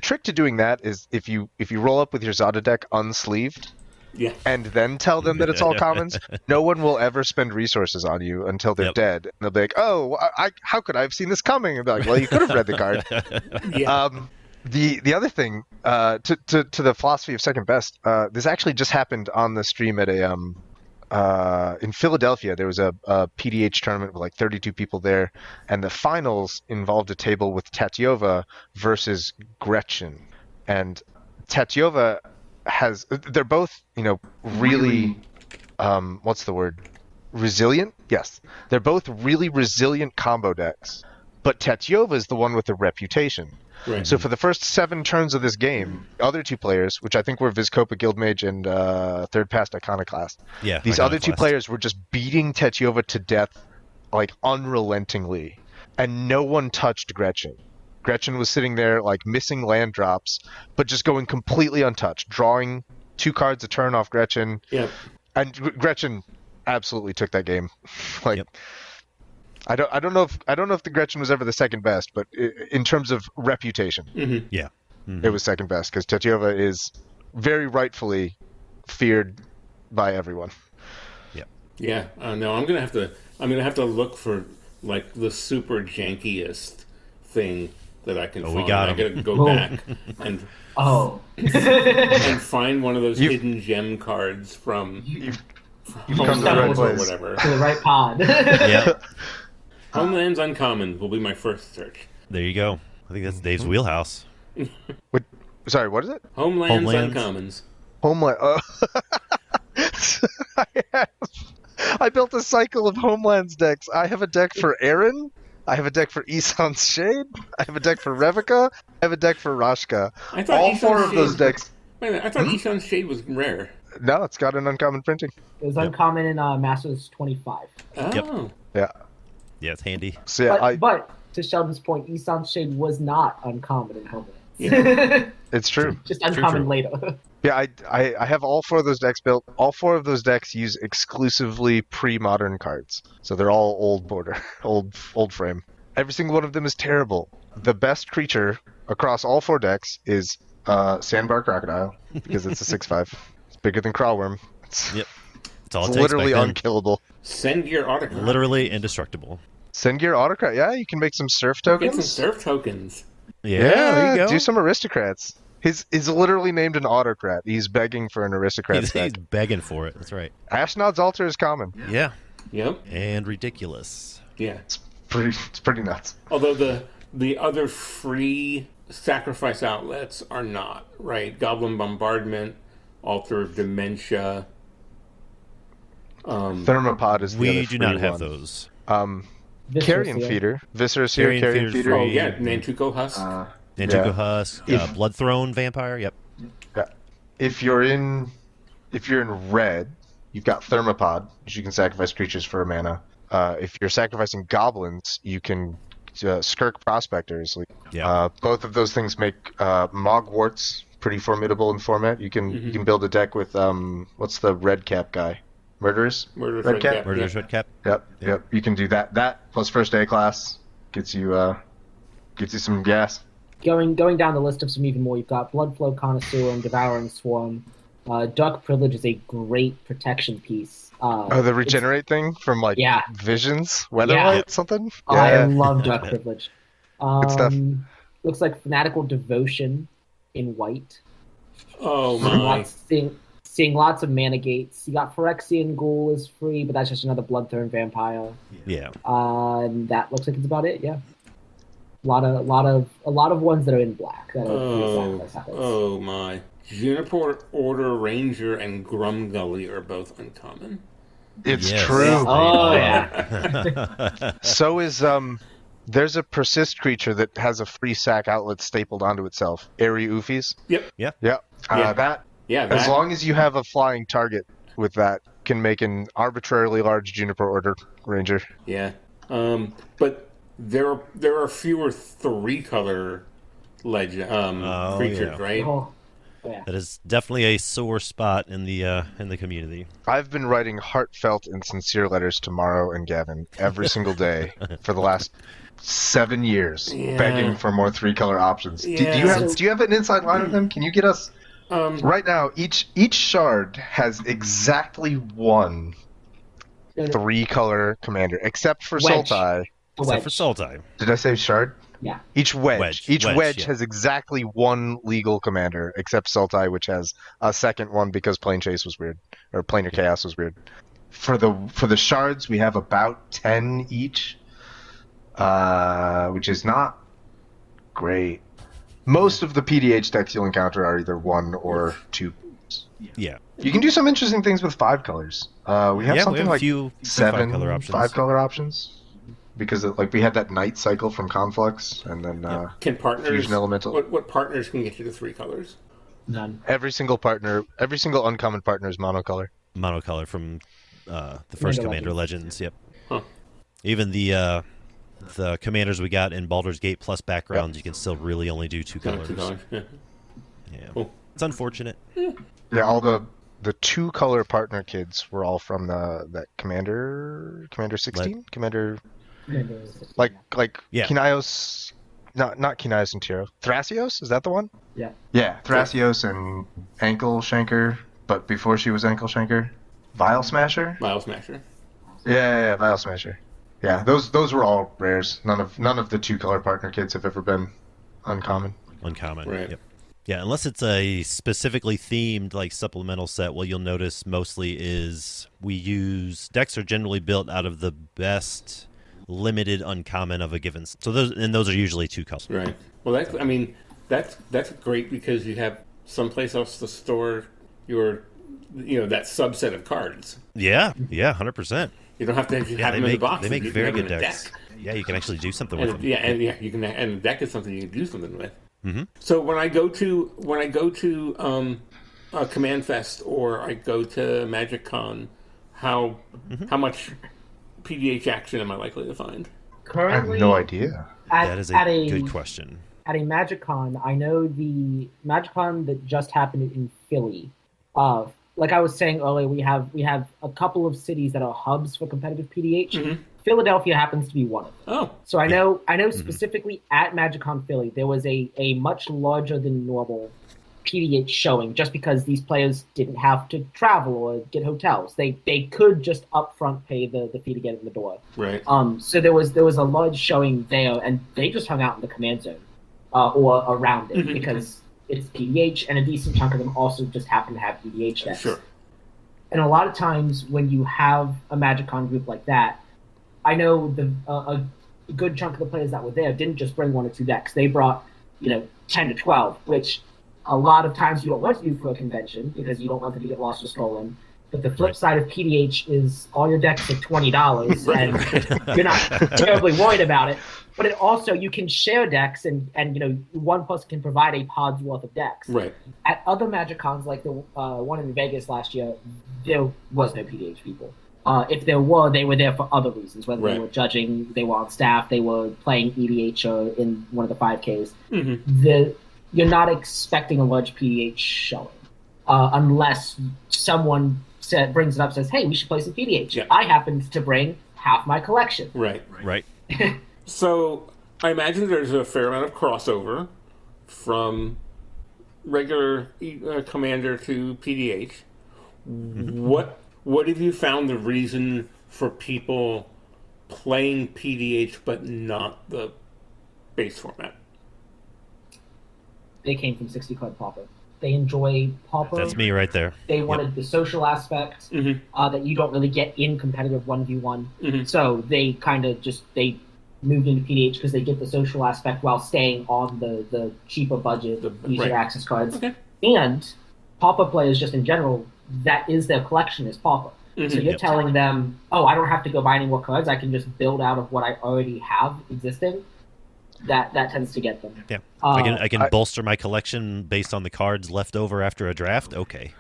C: trick to doing that is if you roll up with your Zada deck unsleeved,
E: Yeah.
C: and then tell them that it's all commons, no one will ever spend resources on you until they're dead. And they'll be like, oh, how could I have seen this coming? And be like, well, you could have read the card.
E: Yeah.
C: The other thing, to the philosophy of second best, this actually just happened on the stream at in Philadelphia. There was a PDH tournament with like 32 people there, and the finals involved a table with Tatiova versus Gretchen. And Tatiova they're both, really, what's the word? Resilient? Yes. They're both really resilient combo decks. But Tatiova is the one with the reputation.
E: Right.
C: So for the first 7 turns of this game, the other 2 players, which I think were Vizcopa Guildmage and Third Past Iconoclast,
B: Yeah.
C: these other 2
B: Iconoclast.
C: players were just beating Tatiova to death, like, unrelentingly. And no one touched Gretchen. Gretchen was sitting there, like, missing land drops, but just going completely untouched, drawing 2 cards a turn off Gretchen.
E: Yeah.
C: And Gretchen absolutely took that game. Like,
B: Yep.
C: I don't know if the Gretchen was ever the second best, but in terms of reputation,
E: Mm-hmm.
B: Yeah. Mhm.
C: it was second best, because Tatiova is very rightfully feared by everyone.
E: Yeah. No, I'm gonna have to look for like the super jankiest thing that I can
B: Oh,
E: find.
B: we got
E: I
B: 'em.
E: gotta go back and
D: Oh.
E: and find one of those
C: You've-
E: hidden gem cards from
C: You've
E: Home
C: come to the right
E: Stumbles or
C: place.
E: whatever.
D: To the right pod.
B: Yeah.
E: Homelands Uncommon will be my first search.
B: There you go. I think that's Dave's wheelhouse.
C: Sorry, what is it?
E: Homelands
B: Homelands.
E: Uncommons.
C: Homeland. I built a cycle of Homelands decks. I have a deck for Aaron. I have a deck for Isan's Shade. I have a deck for Revica. I have a deck for Rashka.
E: I thought
C: All
E: Isan's
C: 4 of those
E: Shade-
C: decks.
E: Wait a minute, I thought Ishan's Shade was rare.
C: No, it's got an uncommon printing.
D: It was uncommon in Masters 25.
E: Oh.
C: Yeah.
B: Yeah, it's handy.
C: So yeah,
D: But to Sheldon's point, Isan's Shade was not uncommon in Homelands.
E: Yeah.
C: it's true.
D: Just uncommon
B: true.
D: later.
C: Yeah, I have all 4 of those decks built. All 4 of those decks use exclusively pre-modern cards, so they're all old border, old frame. Every single one of them is terrible. The best creature across all 4 decks is Sandbar Crocodile, because it's a 6/5. It's bigger than Crawlworm.
B: Yep. That's all it
C: It's
B: takes
C: literally
B: back then.
C: unkillable.
E: Send your autograph.
B: Literally indestructible.
C: Send your autocrat. Yeah, you can make some surf
E: Get
C: tokens.
E: some surf tokens.
B: Yeah, there you go.
C: Do some aristocrats. He's literally named an autocrat. He's begging for an aristocrat
B: He's
C: stack.
B: begging for it. That's right.
C: Ashnod's altar is common.
B: Yeah.
E: Yep.
B: And ridiculous.
E: Yeah.
C: It's pretty nuts.
E: Although the other free sacrifice outlets are not, right? Goblin Bombardment, Altar of Dementia.
C: Thermopod is the other
B: We do not
C: free
B: have
C: one.
B: those.
C: Carrion
D: Viscera.
C: Feeder. Viscera Seer,
B: Carrion
C: Carrion
B: Feeder's
C: Feeder.
E: Oh
B: free.
E: yeah, Nantuko Husk.
B: Nantuko
C: Yeah.
B: Husk,
C: If-
B: Blood Throne Vampire. Yep.
C: Yeah. If you're in red, you've got Thermopod, which you can sacrifice creatures for a mana. If you're sacrificing goblins, you can Skirk Prospectors.
B: Yeah.
C: Both of those things make Mogwarts pretty formidable in format. You can build a deck with what's the red cap guy? Murderers?
E: Murderous
C: Red
E: Red
C: Cap?
E: Cap.
B: Murderous
E: Yeah.
B: Red Cap.
C: Yep. You can do that. That plus first A class gets you some gas.
D: Going down the list of some even more, you've got Bloodflow Connoisseur and Devouring Swarm. Dark Privilege is a great protection piece.
C: The regenerate thing from
D: Yeah.
C: Visions, Weatherlight,
D: Yeah.
C: something.
D: I love Dark Privilege.
C: Good stuff.
D: Looks like Fanatical Devotion in white.
E: Oh my.
D: Seeing lots of mana gates. You got Phyrexian Ghoul is free, but that's just another Bloodthorn Vampire.
B: Yeah.
D: And that looks like it's about it. Yeah. A lot of ones that are in black. That are free sacrifice outlets.
E: Oh my. Juniper Order Ranger and Grumgully are both uncommon.
C: It's
B: Yes.
C: true.
D: Oh yeah.
C: So is there's a persist creature that has a free sack outlet stapled onto itself. Airy Oofies.
E: Yep.
B: Yeah.
C: Yeah.
E: Yeah.
C: That
E: Yeah.
C: as long as you have a flying target with that, can make an arbitrarily large Juniper Order Ranger.
E: Yeah. But there are fewer 3-color creatures,
B: yeah.
E: right?
D: Oh, yeah.
B: That is definitely a sore spot in the community.
C: I've been writing heartfelt and sincere letters to Morrow and Gavin every single day for the last 7 years,
E: Yeah.
C: begging for more 3-color options. Do
E: Yeah.
C: you have an inside line with them? Can you get us right now? Each shard has exactly one 3-color commander, except for
D: Wedge.
C: Sultai.
B: Except for Sultai.
C: Did I say shard?
D: Yeah.
C: Each wedge
B: yeah.
C: has exactly one legal commander, except Sultai, which has a second one because Plane Chase was weird, or Planar Chaos was weird. For the shards, we have about 10 each, which is not great. Most of the PDH decks you'll encounter are either 1 or 2.
B: Yeah.
C: You can do some interesting things with 5 colors. We have something
B: a
C: like
B: few
C: 7
B: 5-color options.
C: 5-color options. Because we had that night cycle from Conflux, and then
E: Can partners?
C: Fusion Elemental.
E: What partners can get you to 3 colors?
D: None.
C: Every single uncommon partner is monocolor.
B: Monocolor from the first Commander Legends. Yep.
E: Huh.
B: Even the commanders we got in Baldur's Gate plus backgrounds, you can still really only do 2 colors.
E: 2 colors. Yeah.
B: Yeah.
E: Cool.
B: It's unfortunate.
C: Yeah, all the 2-color partner kids were all from that Commander 16? Commander like
B: Yeah.
C: Kinios, not Kinios and Tiro. Thrasios, is that the one?
D: Yeah.
C: Yeah, Thrasios and Ankle Shanker, but before she was Ankle Shanker, Vile Smasher?
E: Mile Smasher.
C: Yeah, Vile Smasher. Yeah, those were all rares. None of the 2-color partner kids have ever been uncommon.
B: Uncommon.
E: Right.
B: Yep. Yeah, unless it's a specifically themed like supplemental set, what you'll notice mostly is decks are generally built out of the best limited uncommon of a given. So those are usually 2 colors.
E: Right. Well, that's great because you have someplace else to store your, that subset of cards.
B: Yeah, 100%.
E: You don't have to have them in the box.
B: They make
E: You can
B: very
E: have them
B: good
E: in a
B: decks.
E: deck.
B: Yeah, you can actually do something with them.
E: You can, and the deck is something you can do something with.
B: Mm-hmm.
E: So when I go to Command Fest or I go to Magic Con, how much PDH action am I likely to find?
C: I have
D: Currently,
C: no idea.
B: That is a good question.
D: At a MagicCon, I know the MagicCon that just happened in Philly. Like I was saying earlier, we have a couple of cities that are hubs for competitive PDH.
E: Mm-hmm.
D: Philadelphia happens to be one of them.
E: Oh,
D: So I know specifically at MagicCon Philly, there was a much larger than normal PDH showing just because these players didn't have to travel or get hotels. They could just upfront pay the fee to get in the door.
E: Right.
D: So there was a large showing there, and they just hung out in the command zone or around it because it's PDH, and a decent chunk of them also just happen to have PDH decks.
E: Sure.
D: And a lot of times when you have a MagicCon group like that, I know a good chunk of the players that were there didn't just bring 1 or 2 decks. They brought 10 to 12, which a lot of times you don't want to do for a convention because you don't want them to get lost or stolen. But the flip side of PDH is all your decks are $20 and you're not terribly worried about it. But it also, you can share decks and one person can provide a pod's worth of decks.
E: Right.
D: At other MagicCons, like the one in Vegas last year, there was no PDH people. If there were, they were there for other reasons, whether they were judging, they were on staff, they were playing EDH or in one of the 5Ks. You're not expecting a large PDH showing unless someone brings it up and says, hey, we should play some PDH.
E: Yeah.
D: I happen to bring half my collection.
E: Right.
F: So I imagine there's a fair amount of crossover from regular Commander to PDH. What have you found the reason for people playing PDH but not the base format?
D: They came from 60-card Pauper. They enjoy Pauper.
B: That's me right there.
D: They wanted the social aspect that you don't really get in competitive 1v1. So they kind of they moved into PDH because they get the social aspect while staying on the cheaper budget, easier access cards. Okay. And Pauper players just in general, that is their collection is Pauper. So you're telling them, oh, I don't have to go buy any more cards. I can just build out of what I already have existing. That tends to get them.
B: Yeah, I can bolster my collection based on the cards left over after a draft. Okay.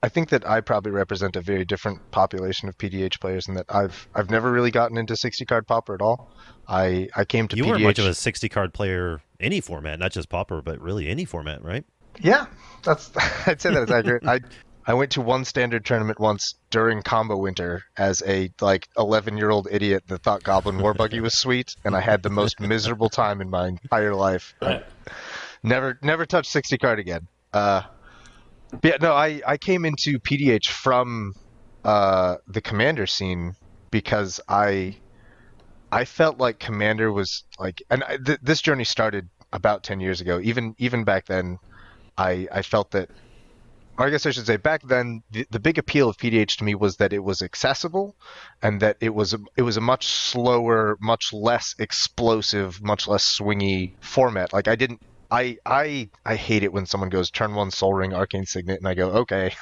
C: I think that I probably represent a very different population of PDH players in that I've never really gotten into 60-card Pauper at all. I came to PDH.
B: You weren't much of a 60-card player any format, not just Pauper, but really any format, right?
C: Yeah, I'd say that is accurate. I went to one standard tournament once during combo winter as a 11-year-old idiot that thought Goblin Warbuggy was sweet, and I had the most miserable time in my entire life. Never touched 60 card again. I came into PDH from the Commander scene because I felt like Commander was this journey started about 10 years ago. Even back then, I felt that. Or I guess I should say back then, the big appeal of PDH to me was that it was accessible and that it was a much slower, much less explosive, much less swingy format. Like I hate it when someone goes turn 1 Soul Ring Arcane Signet and I go, okay,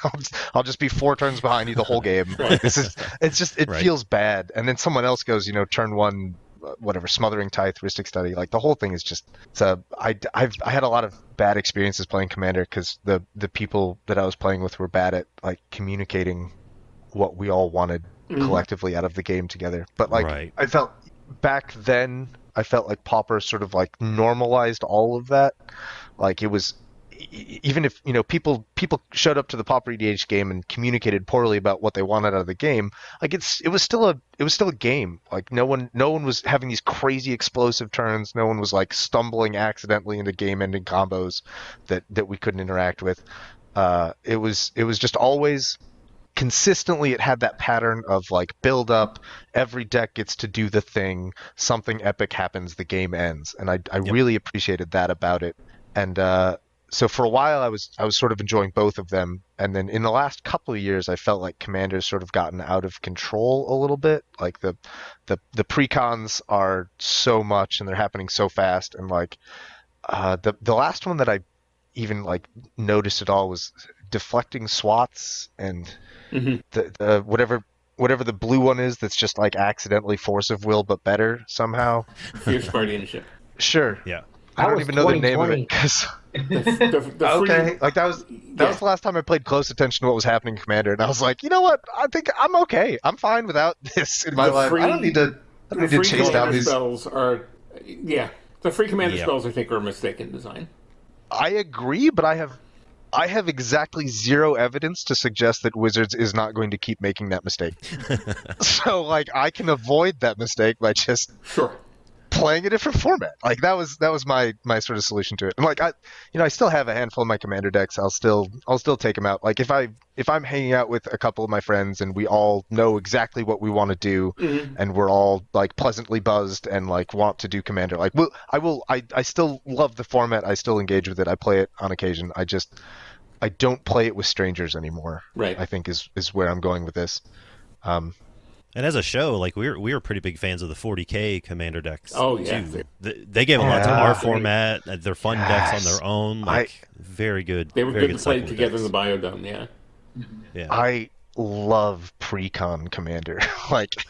C: I'll just be 4 turns behind you the whole game. Like, it feels bad. And then someone else goes, turn 1 whatever, Smothering Tithe, Rhystic Study, like the whole thing is just. I had a lot of bad experiences playing Commander because the people that I was playing with were bad at communicating what we all wanted collectively out of the game together. But I felt back then, I felt like Pauper sort of normalized all of that. Like it was. Even if people showed up to the Pauper EDH game and communicated poorly about what they wanted out of the game, it was still a game. Like no one was having these crazy explosive turns. No one was stumbling accidentally into game-ending combos that we couldn't interact with. It was just always consistently. It had that pattern of build up. Every deck gets to do the thing. Something epic happens. The game ends, and I really appreciated that about it. And so for a while, I was sort of enjoying both of them, and then in the last couple of years, I felt like Commander's sort of gotten out of control a little bit. Like the precons are so much, and they're happening so fast, and the last one that I even noticed at all was deflecting swats, and the whatever the blue one is that's just accidentally Force of Will but better somehow.
E: Fierce Guardianship.
C: Sure.
B: Yeah.
C: I don't even know the name of it because. Okay, that was the last time I paid close attention to what was happening in Commander, and I was like, you know what? I think I'm okay. I'm fine without this in my life. I don't need to chase down these
E: spells. The free Commander spells I think are a mistake in design.
C: I agree, but I have exactly zero evidence to suggest that Wizards is not going to keep making that mistake. So I can avoid that mistake by just playing a different format. Like that was my sort of solution to it. And like I still have a handful of my commander decks. I'll still take them out. Like if I'm hanging out with a couple of my friends and we all know exactly what we want to do, and we're all like pleasantly buzzed and like want to do commander, like I still love the format. I still engage with it. I play it on occasion. I don't play it with strangers anymore.
E: Right.
C: I think is where I'm going with this.
B: And as a show, like we were pretty big fans of the 40K commander decks.
E: Oh yeah,
B: too. They gave a lot to our format. They're fun decks on their own. Like very good.
E: They were
B: very
E: good to play together
B: decks.
E: in the Biodome. Yeah.
B: Yeah.
C: I love pre-con commander. Like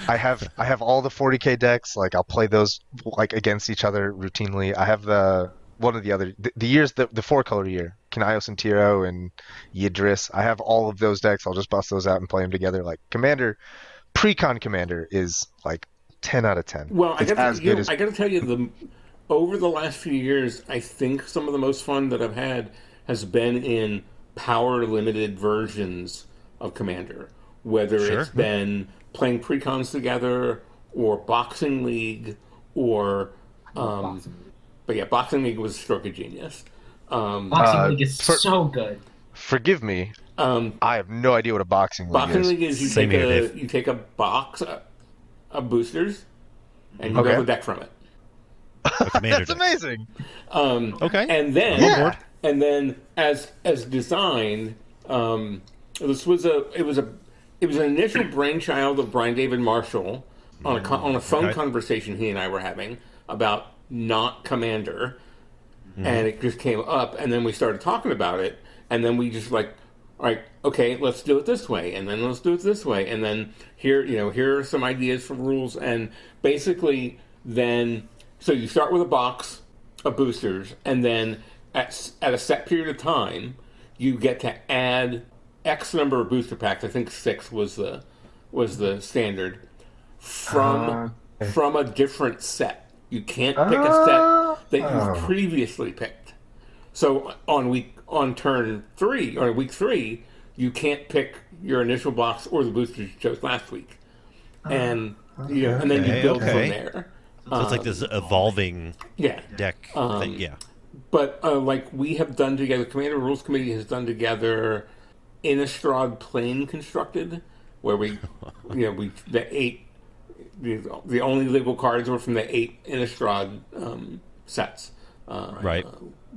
C: I have all the 40K decks. Like I'll play those like against each other routinely. I have the years the 4-color year, Kanaios and Tiro and Yidris. I have all of those decks. I'll just bust those out and play them together. Like commander, pre-con commander is like 10 out of 10.
E: Well, I
C: It's
E: got
C: as good as
E: to tell you, over the last few years, I think some of the most fun that I've had has been in power limited versions of Commander. Whether it's been playing pre-cons together or Boxing League or but yeah, Boxing League was a stroke of genius.
D: Boxing League is so good.
C: Forgive me. I have no idea what a boxing league
E: Boxing
C: is.
E: League is you take a box of boosters and you build a deck from it.
C: That's amazing.
B: Okay.
E: And then and then as designed, this was it was an initial brainchild of Brian David Marshall on a phone conversation he and I were having about not Commander, and it just came up, and then we started talking about it, and then we just like, all right, okay, let's do it this way, and then let's do it this way, and then here are some ideas for rules, and basically then, so you start with a box of boosters, and then at a set period of time, you get to add X number of booster packs. I think 6 was the standard from a different set. You can't pick a set that you've previously picked. So on turn 3 or week 3, you can't pick your initial box or the boosters you chose last week, and and then you build from there.
B: So it's like this evolving deck thing. Yeah.
E: But like we have done together, Commander Rules Committee has done together Innistrad Plane Constructed, where we the only legal cards were from the 8 Innistrad sets.
B: Right.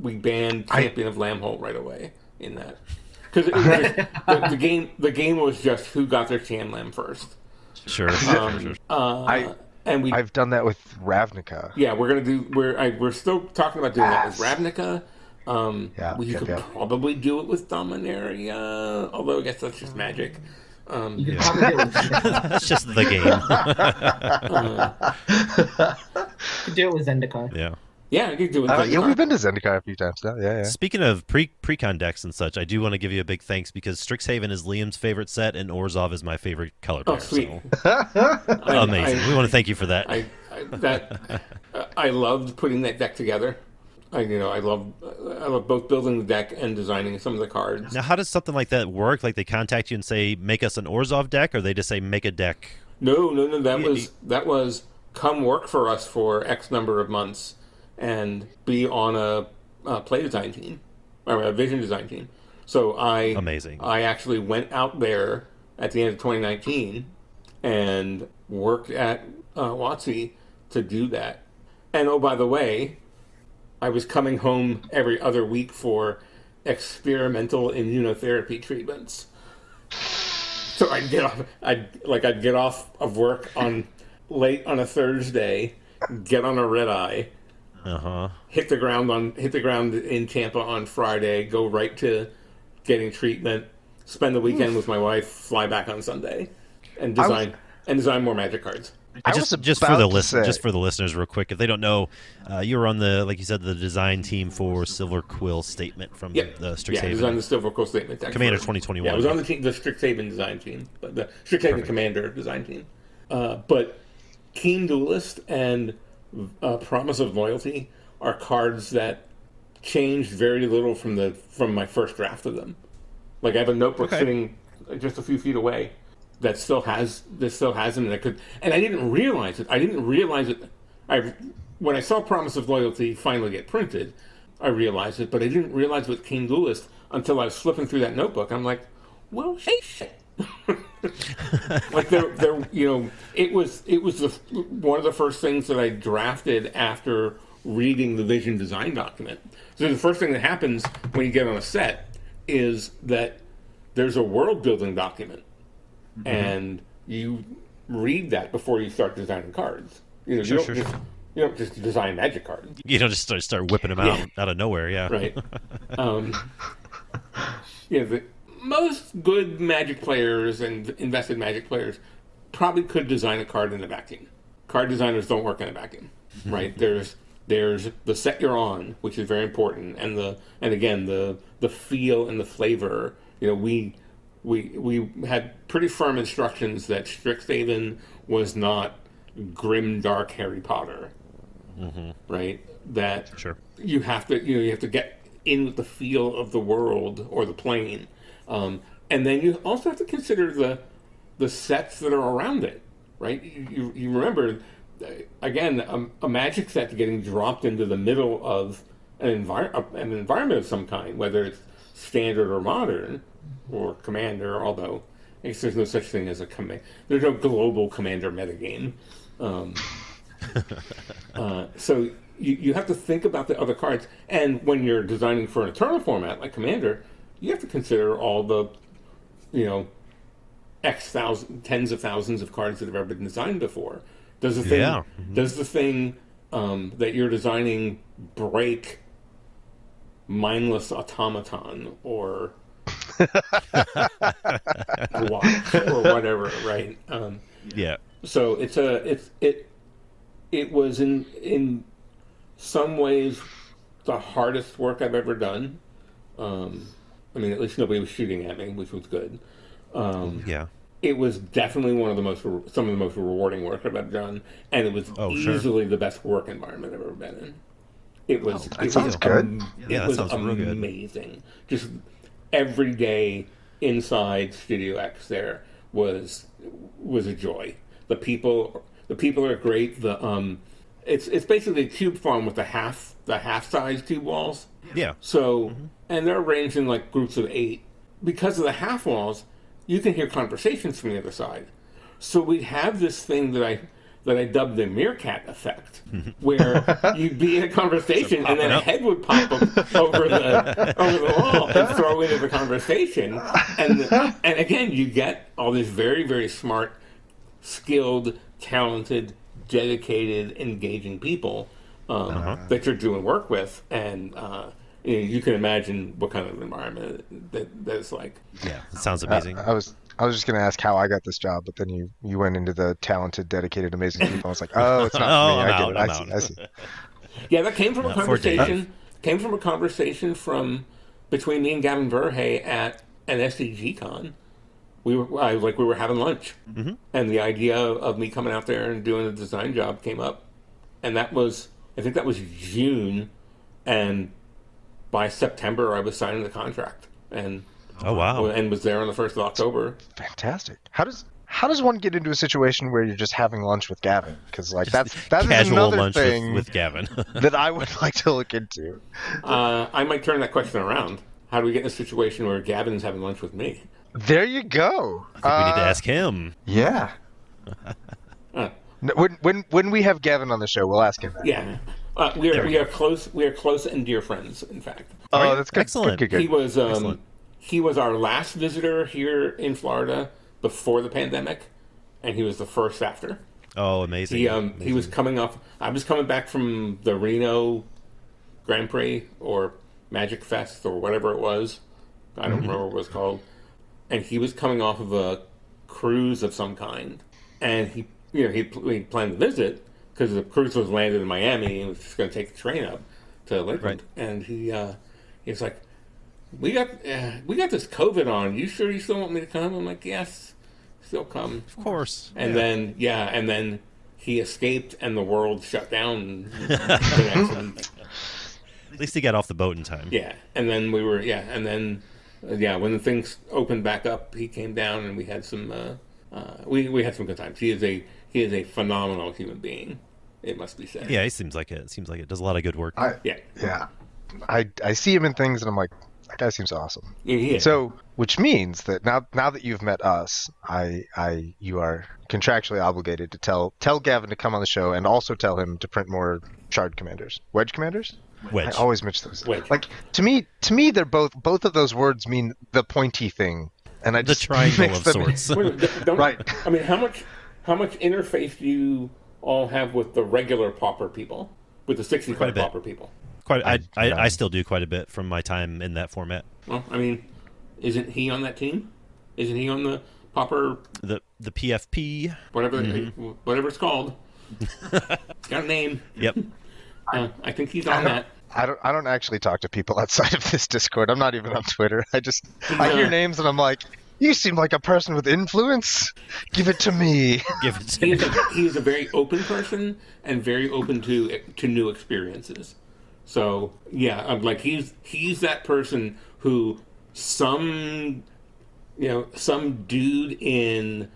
E: We banned Champion of Lambhole right away in that because the game was just who got their Chan Lamb first.
B: Sure.
C: I've done that with Ravnica.
E: Yeah, we're still talking about doing that with Ravnica. We could probably do it with Dominaria, although I guess that's just Magic.
D: You could probably do it with
B: That's just the game.
D: You could do it with Zendikar.
B: Yeah.
E: Yeah, you could do it with Zendikar.
C: We've been to Zendikar a few times now. Yeah.
B: Speaking of pre-con decks and such, I do want to give you a big thanks because Strixhaven is Liam's favorite set and Orzhov is my favorite color pair.
E: Oh, sweet.
B: So. Amazing. We want to thank you for that.
E: I loved putting that deck together. I love both building the deck and designing some of the cards.
B: Now, how does something like that work? Like they contact you and say, make us an Orzhov deck, or they just say, make a deck?
E: No. That was come work for us for X number of months and be on a play design team or a vision design team. So
B: Amazing.
E: I actually went out there at the end of 2019 and worked at WotC to do that. And oh, by the way, I was coming home every other week for experimental immunotherapy treatments. So I'd get off of work late on a Thursday, get on a red eye, hit the ground in Tampa on Friday, go right to getting treatment, spend the weekend with my wife, fly back on Sunday, and design more Magic cards.
B: Just for the listeners, real quick, if they don't know, you were on like you said, the design team for Silver Quill Statement from the Strixhaven.
E: Yeah, I was on the Silver Quill Statement deck
B: Commander 2021.
E: Yeah, I was on the Strixhaven design team, but the Strixhaven Commander design team. But Keen Duelist and Promise of Loyalty are cards that changed very little from my first draft of them. Like I have a notebook sitting just a few feet away that still has them, and I didn't realize it. I didn't realize it when I saw Promise of Loyalty finally get printed, I realized it, but I didn't realize with King Duelist until I was flipping through that notebook. I'm like, well, shit. Like it was one of the first things that I drafted after reading the vision design document. So the first thing that happens when you get on a set is that there's a world building document, and you read that before you start designing cards. You don't just design magic cards.
B: You don't just start whipping them out of nowhere. Yeah.
E: Right. Most good Magic players and invested Magic players probably could design a card in a vacuum. Card designers don't work in a vacuum, right? There's the set you're on, which is very important, and the feel and the flavor. We had pretty firm instructions that Strixhaven was not grim, dark Harry Potter, right? That you have to get in with the feel of the world or the plane. And then you also have to consider the sets that are around it, right? You remember, again, a Magic set getting dropped into the middle of an environment of some kind, whether it's standard or modern or Commander, although I guess there's no such thing as there's no global Commander metagame. So you have to think about the other cards, and when you're designing for an Eternal format like Commander, you have to consider all the, tens of thousands of cards that have ever been designed before. Does the thing that you're designing break Mindless Automaton or Watch or whatever, right? So it was in some ways the hardest work I've ever done. I mean, at least nobody was shooting at me, which was good. It was definitely some of the most rewarding work I've ever done, and it was easily the best work environment I've ever been in. It was.
C: That sounds good.
E: It was amazing. Just every day inside Studio X there was a joy. The people are great. It's basically a cube farm with the half size cube walls.
B: Yeah.
E: So, and they're arranged in like groups of 8. Because of the half walls, you can hear conversations from the other side. So we'd have this thing that I dubbed the meerkat effect, where you'd be in a conversation and then a head would pop up over the wall and throw into the conversation, and again you get all these very, very smart, skilled, talented, dedicated, engaging people that you're doing work with, and you can imagine what kind of environment that's like.
B: Yeah, it sounds amazing.
C: I was just going to ask how I got this job, but then you went into the talented, dedicated, amazing people. I was like, oh, it's not for me. I see.
E: Yeah, that came from a conversation. Came from a conversation between me and Gavin Verhey at an SDG con. We were having lunch, and the idea of me coming out there and doing a design job came up, and I think that was June, and by September I was signing the contract, and and was there on the 1st of October.
C: Fantastic. How does one get into a situation where you're just having lunch with Gavin? Because that is another
B: lunch
C: thing
B: with Gavin
C: that I would like to look into.
E: I might turn that question around. How do we get in a situation where Gavin's having lunch with me?
C: There you go.
B: I think we need to ask him.
C: Yeah. When we have Gavin on the show, we'll ask him that.
E: Yeah. We are close. We are close and dear friends. In fact.
C: Oh, that's good.
B: Excellent.
C: Good.
E: He was our last visitor here in Florida before the pandemic, and he was the first after.
B: Oh, amazing.
E: He was coming up. I was coming back from the Reno Grand Prix or Magic Fest or whatever it was. I don't remember what it was called. And he was coming off of a cruise of some kind, and he planned to visit because the cruise was landed in Miami and was just going to take the train up to Lakeland. Right. And he was like, "We got this COVID on. You sure you still want me to come?" I'm like, "Yes, still come,
B: of course."
E: And then he escaped, and the world shut down. The next week.
B: At least he got off the boat in time.
E: Yeah, and then when the things opened back up, he came down, and we had some we had some good times. He is a phenomenal human being, It must be said.
B: Yeah, he seems like it. Seems like it does a lot of good work.
E: Yeah.
C: I see him in things and I'm like, that guy seems awesome.
E: Yeah.
C: So, which means that now that you've met us, you are contractually obligated to tell Gavin to come on the show and also tell him to print more Shard Commanders. Wedge Commanders?
B: Wedge.
C: I always mix those.
E: Wedge.
C: Like to me they're both of those words mean the pointy thing, and I
B: The
C: just
B: triangle
C: mix
B: of
C: them.
B: sorts.
C: Right.
E: I mean, how much interface do you all have with the regular Pauper people, with the 60
B: Quite a
E: card
B: bit.
E: Pauper people?
B: I still do quite a bit from my time in that format.
E: Well, I mean, isn't he on that team? Isn't he on the Pauper,
B: The PFP.
E: whatever it's called? Got a name.
B: Yep.
E: I think he's on that.
C: I don't actually talk to people outside of this Discord. I'm not even on Twitter. I hear names and I'm like, you seem like a person with influence. Give it to me.
B: Give it to me.
E: He is a very open person and very open to new experiences. So yeah, I'm like he's that person who some dude in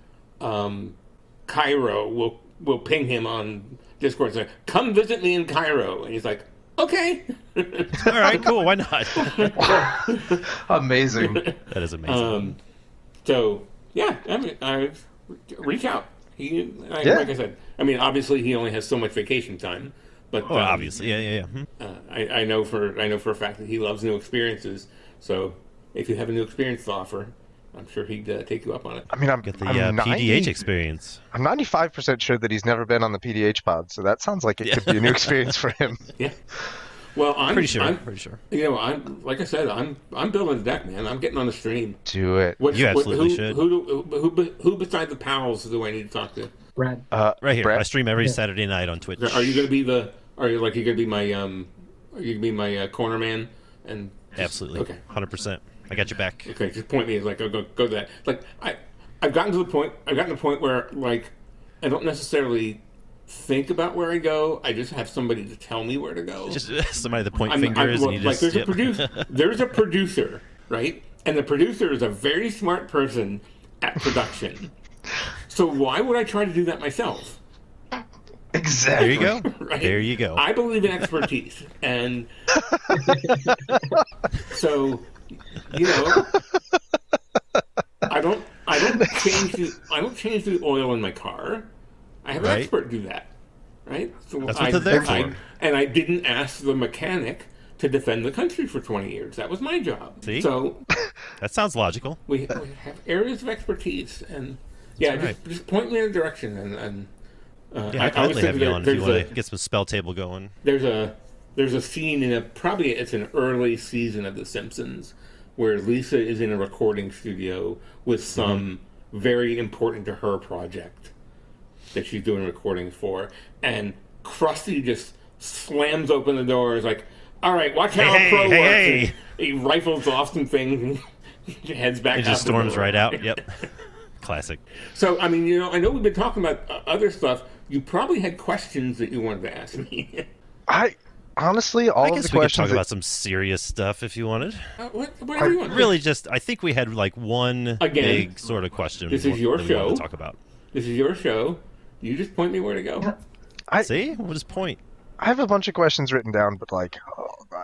E: Cairo will ping him on Discord and say, "Come visit me in Cairo," and he's like, "Okay."
B: All right, cool. Why not?
C: Amazing.
B: That is amazing.
E: So yeah, I mean, reach out. Like I said, I mean, obviously he only has so much vacation time, but
B: Obviously, yeah.
E: I know for a fact that he loves new experiences. So if you have a new experience to offer, I'm sure he'd take you up on it.
C: I mean,
B: Get the PDH experience.
C: I'm 95% sure that he's never been on the PDH pod, so that sounds like it could be a new experience for him.
E: Yeah. Well, I'm
B: Pretty sure.
E: I'm like I said, I'm building a deck, man. I'm getting on the stream.
C: Do it.
B: You absolutely should.
E: Who beside the pals do I need to talk to?
D: Brad.
B: Right here.
C: Brad?
B: I stream every Saturday night on Twitch.
E: Are you going to be my corner man? And
B: Absolutely.
E: Okay.
B: 100%. I got your back.
E: Okay, just point me like go to that. Like I've gotten to the point where like I don't necessarily think about where I go. I just have somebody to tell me where to go.
B: Just somebody to point fingers and you just...
E: there's a producer. There's a producer, right? And the producer is a very smart person at production. So why would I try to do that myself?
C: Exactly.
B: There you go.
E: Right?
B: There you go.
E: I believe in expertise, and so I don't change the oil in my car. I have an
B: Right.
E: expert do that, right? So
B: That's what they're there for.
E: And I didn't ask the mechanic to defend the country for 20 years. That was my job.
B: See?
E: So
B: That sounds logical.
E: we have areas of expertise, and just point me in a direction, and
B: Yeah, I'll gladly have you on if you want to get some spell table going.
E: there's a scene in it's an early season of The Simpsons where Lisa is in a recording studio with some very important to her project that she's doing recordings for, and Krusty just slams open the door. Is like, "All right, watch how a pro works."
B: hey.
E: And he rifles off some things and heads back.
B: It just
E: out the
B: storms
E: door.
B: right out. Yep. Classic.
E: So I mean, I know we've been talking about other stuff. You probably had questions that you wanted to ask me.
C: I honestly, all
B: I
C: of
B: guess
C: the
B: we could
C: questions
B: talk about some serious stuff if you wanted.
E: Whatever you want.
B: Really, I think we had like one
E: Again,
B: big sort of question.
E: this is your
B: that we wanted
E: show.
B: to talk about.
E: This is your show. You just point me where to go.
B: See, what is point?
C: I have a bunch of questions written down, but like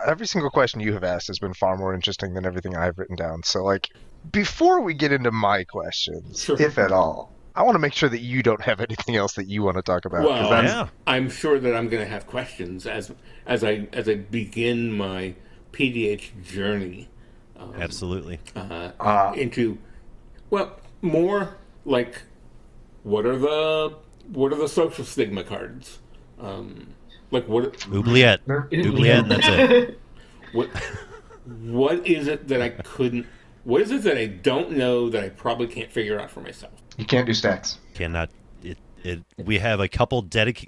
C: every single question you have asked has been far more interesting than everything I've written down. So like, before we get into my questions,
E: Sure.
C: if at all, I want to make sure that you don't have anything else that you want to talk about. 'cause
E: Well,
C: that's-
B: Yeah.
E: I'm sure that I'm going to have questions as I begin my PDH journey
B: Absolutely.
E: into more like what are the social stigma cards? Like what
B: Oubliette. Oubliette, and that's it.
E: what is it that I couldn't? What is it that I don't know that I probably can't figure out for myself?
C: You can't do stacks.
B: Cannot. We have a couple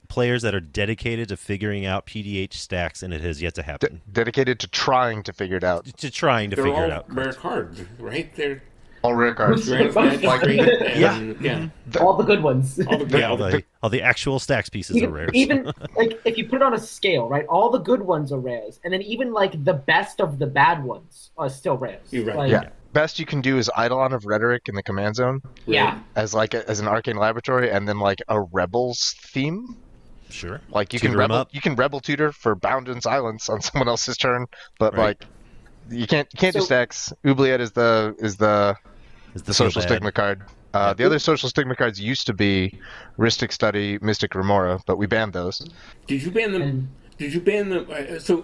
B: players that are dedicated to figuring out PDH stacks, and it has yet to happen.
C: Dedicated to trying to figure it out.
B: To trying to
E: They're
B: figure
E: all
B: it out.
E: rare cards, right? They're
C: All rare cards.
E: Grand Magistrate and
B: Yeah.
D: All the good ones.
E: all the
B: Yeah, all the actual stacks pieces are rares.
D: Even like if you put it on a scale, right? All the good ones are rares, and then even like the best of the bad ones are still rares.
E: You're right.
D: Like,
C: Yeah. Best you can do is Eidolon of Rhetoric in the command zone
D: yeah.
C: as an arcane laboratory, and then like a rebels theme.
B: Sure.
C: Like you
B: Tutor
C: can
B: 'em
C: rebel,
B: up.
C: you can rebel tutor for Bound and Silence on someone else's turn, but
B: Right.
C: like you can't do
D: So-
C: stacks. Oubliette is the
B: Is
C: the
B: the
C: social
B: bad.
C: stigma card.
B: Yeah.
C: The other social stigma cards used to be Rhystic Study, Mystic Remora, but we banned those.
E: Did you ban them?
D: And-
E: Did you ban them? So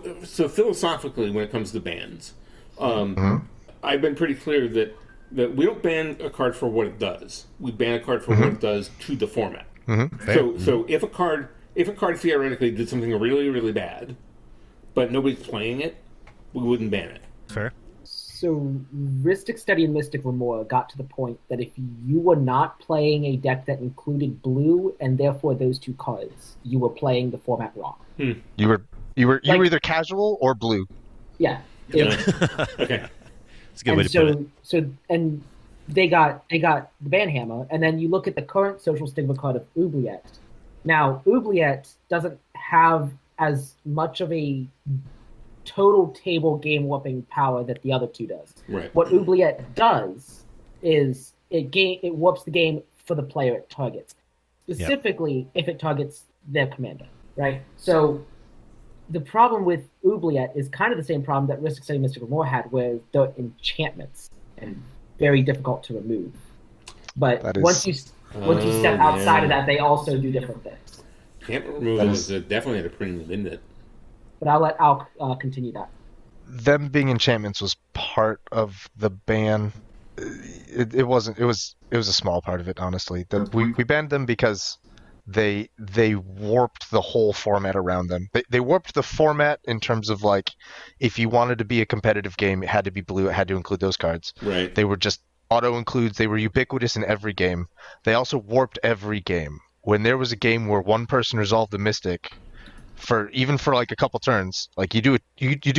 E: philosophically, when it comes to bans, I've been pretty clear that we don't ban a card for what it does. We ban a card for what it does to the format. So if a card theoretically did something really, really bad, but nobody's playing it, we wouldn't ban it.
B: Fair.
D: So Rhystic Study and Mystic Remora got to the point that if you were not playing a deck that included blue and therefore those two cards, you were playing the format wrong.
C: You were either casual or blue.
D: Yeah.
E: Okay.
B: It's a good way to put it.
D: So they got the banhammer, and then you look at the current social stigma card of Oubliette. Now, Oubliette doesn't have as much of a total table game warping power that the other two does.
E: Right.
D: What Oubliette does is it warps the game for the player it targets, specifically if it targets their commander, right? So the problem with Oubliette is kind of the same problem that Rhystic Study Mystic Remora had, where they're enchantments and very difficult to remove. But
C: That is-
D: once you step outside of that, they also do different things.
E: Camp removal is definitely at a premium, isn't it?
D: But I'll let Al continue that.
C: Them being enchantments was part of the ban. It wasn't. It was a small part of it, honestly. We banned them because they warped the whole format around them. They warped the format in terms of like, if you wanted to be a competitive game, it had to be blue. It had to include those cards.
E: Right.
C: They were just auto includes. They were ubiquitous in every game. They also warped every game. When there was a game where one person resolved the Mystic, for like a couple turns, like you do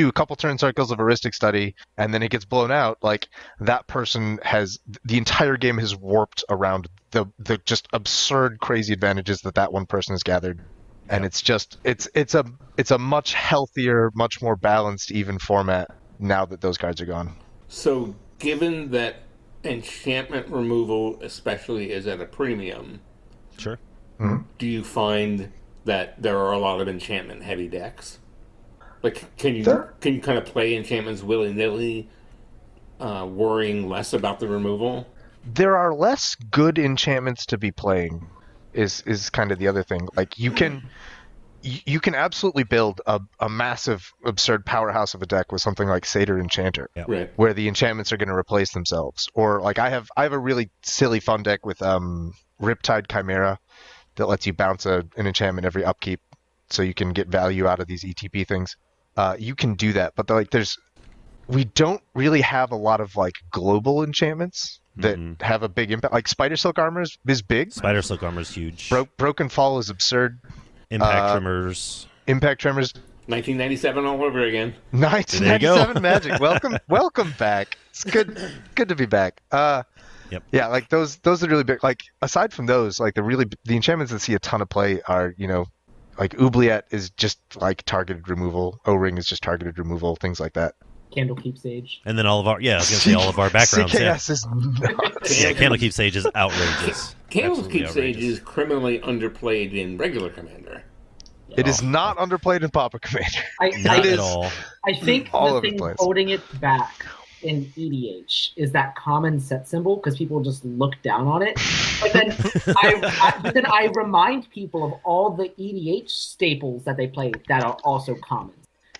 C: a couple turn cycles of Rhystic Study, and then it gets blown out. Like that person has the entire game has warped around the just absurd, crazy advantages that one person has gathered, and it's a much healthier, much more balanced, even format now that those cards are gone.
E: So, given that enchantment removal, especially, is at a premium,
B: Sure.
E: do you find that there are a lot of enchantment-heavy decks? Like, can you kind of play enchantments willy-nilly, worrying less about the removal?
C: There are less good enchantments to be playing, is kind of the other thing. Like you can absolutely build a massive, absurd powerhouse of a deck with something like Satyr Enchanter,
E: Right.
C: where the enchantments are going to replace themselves. Or like I have a really silly fun deck with Riptide Chimera that lets you bounce an enchantment every upkeep, so you can get value out of these ETP things. You can do that, but we don't really have a lot of like global enchantments that have a big impact. Like Spider Silk Armor is big.
B: Spider Silk Armor is huge.
C: Broken Fall is absurd.
B: Impact Tremors.
C: Impact Tremors.
E: 1997 all over again.
C: 1997 Magic. Welcome back. It's good to be back.
B: Yep.
C: Yeah, like those are really big. Like aside from those, like the enchantments that see a ton of play are, like Oubliette is just like targeted removal. O-Ring is just targeted removal. Things like that.
D: Candlekeep Sage.
B: And then all of our backgrounds.
C: CKS is nuts.
B: Yeah, Candlekeep Sage is outrageous. Absolutely
E: Candlekeep Sage
B: outrageous.
E: is criminally underplayed in regular Commander.
C: It is not underplayed in Pauper Commander.
B: Not at all.
D: I think
C: All
D: the
C: over the
D: thing
C: place.
D: holding it back in EDH is that common set symbol, because people just look down on it. But then I remind people of all the EDH staples that they play that are also common.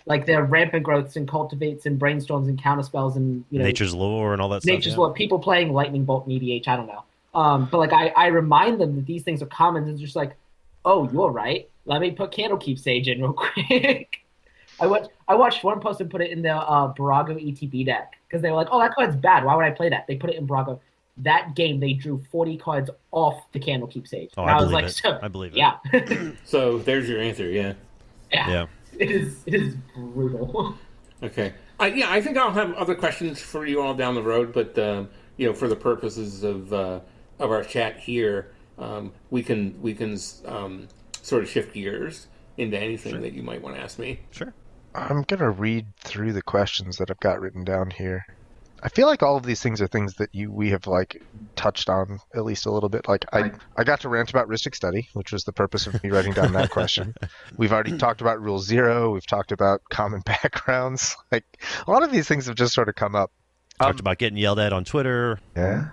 D: Like their rampant growths and cultivates and brainstorms and counterspells and
B: Nature's Lore and all that stuff.
D: Nature's Lore. People playing Lightning Bolt in EDH, I don't know. But like I remind them that these things are common, and it's just like, oh, you're right. Let me put Candlekeep Sage in real quick. I watched one person put it in their Barago ETB deck because they were like, oh, that card's bad. Why would I play that? They put it in Barago. That game, they drew 40 cards off the Candlekeep Sage.
B: Oh,
D: and
B: I
D: was
B: believe
D: like,
B: it.
D: so,
B: I believe it.
D: Yeah.
E: So there's your answer, yeah.
B: Yeah.
D: It is brutal.
E: Okay. I think I'll have other questions for you all down the road, but for the purposes of our chat here, we can sort of shift gears into anything that you might want to ask me.
B: Sure.
C: I'm gonna read through the questions that I've got written down here. I feel like all of these things are things that we have like touched on at least a little bit. Like I got to rant about Ristic Study, which was the purpose of me writing down that question. We've already talked about Rule Zero. We've talked about common backgrounds. Like a lot of these things have just sort of come up.
B: Talked about getting yelled at on Twitter.
C: Yeah.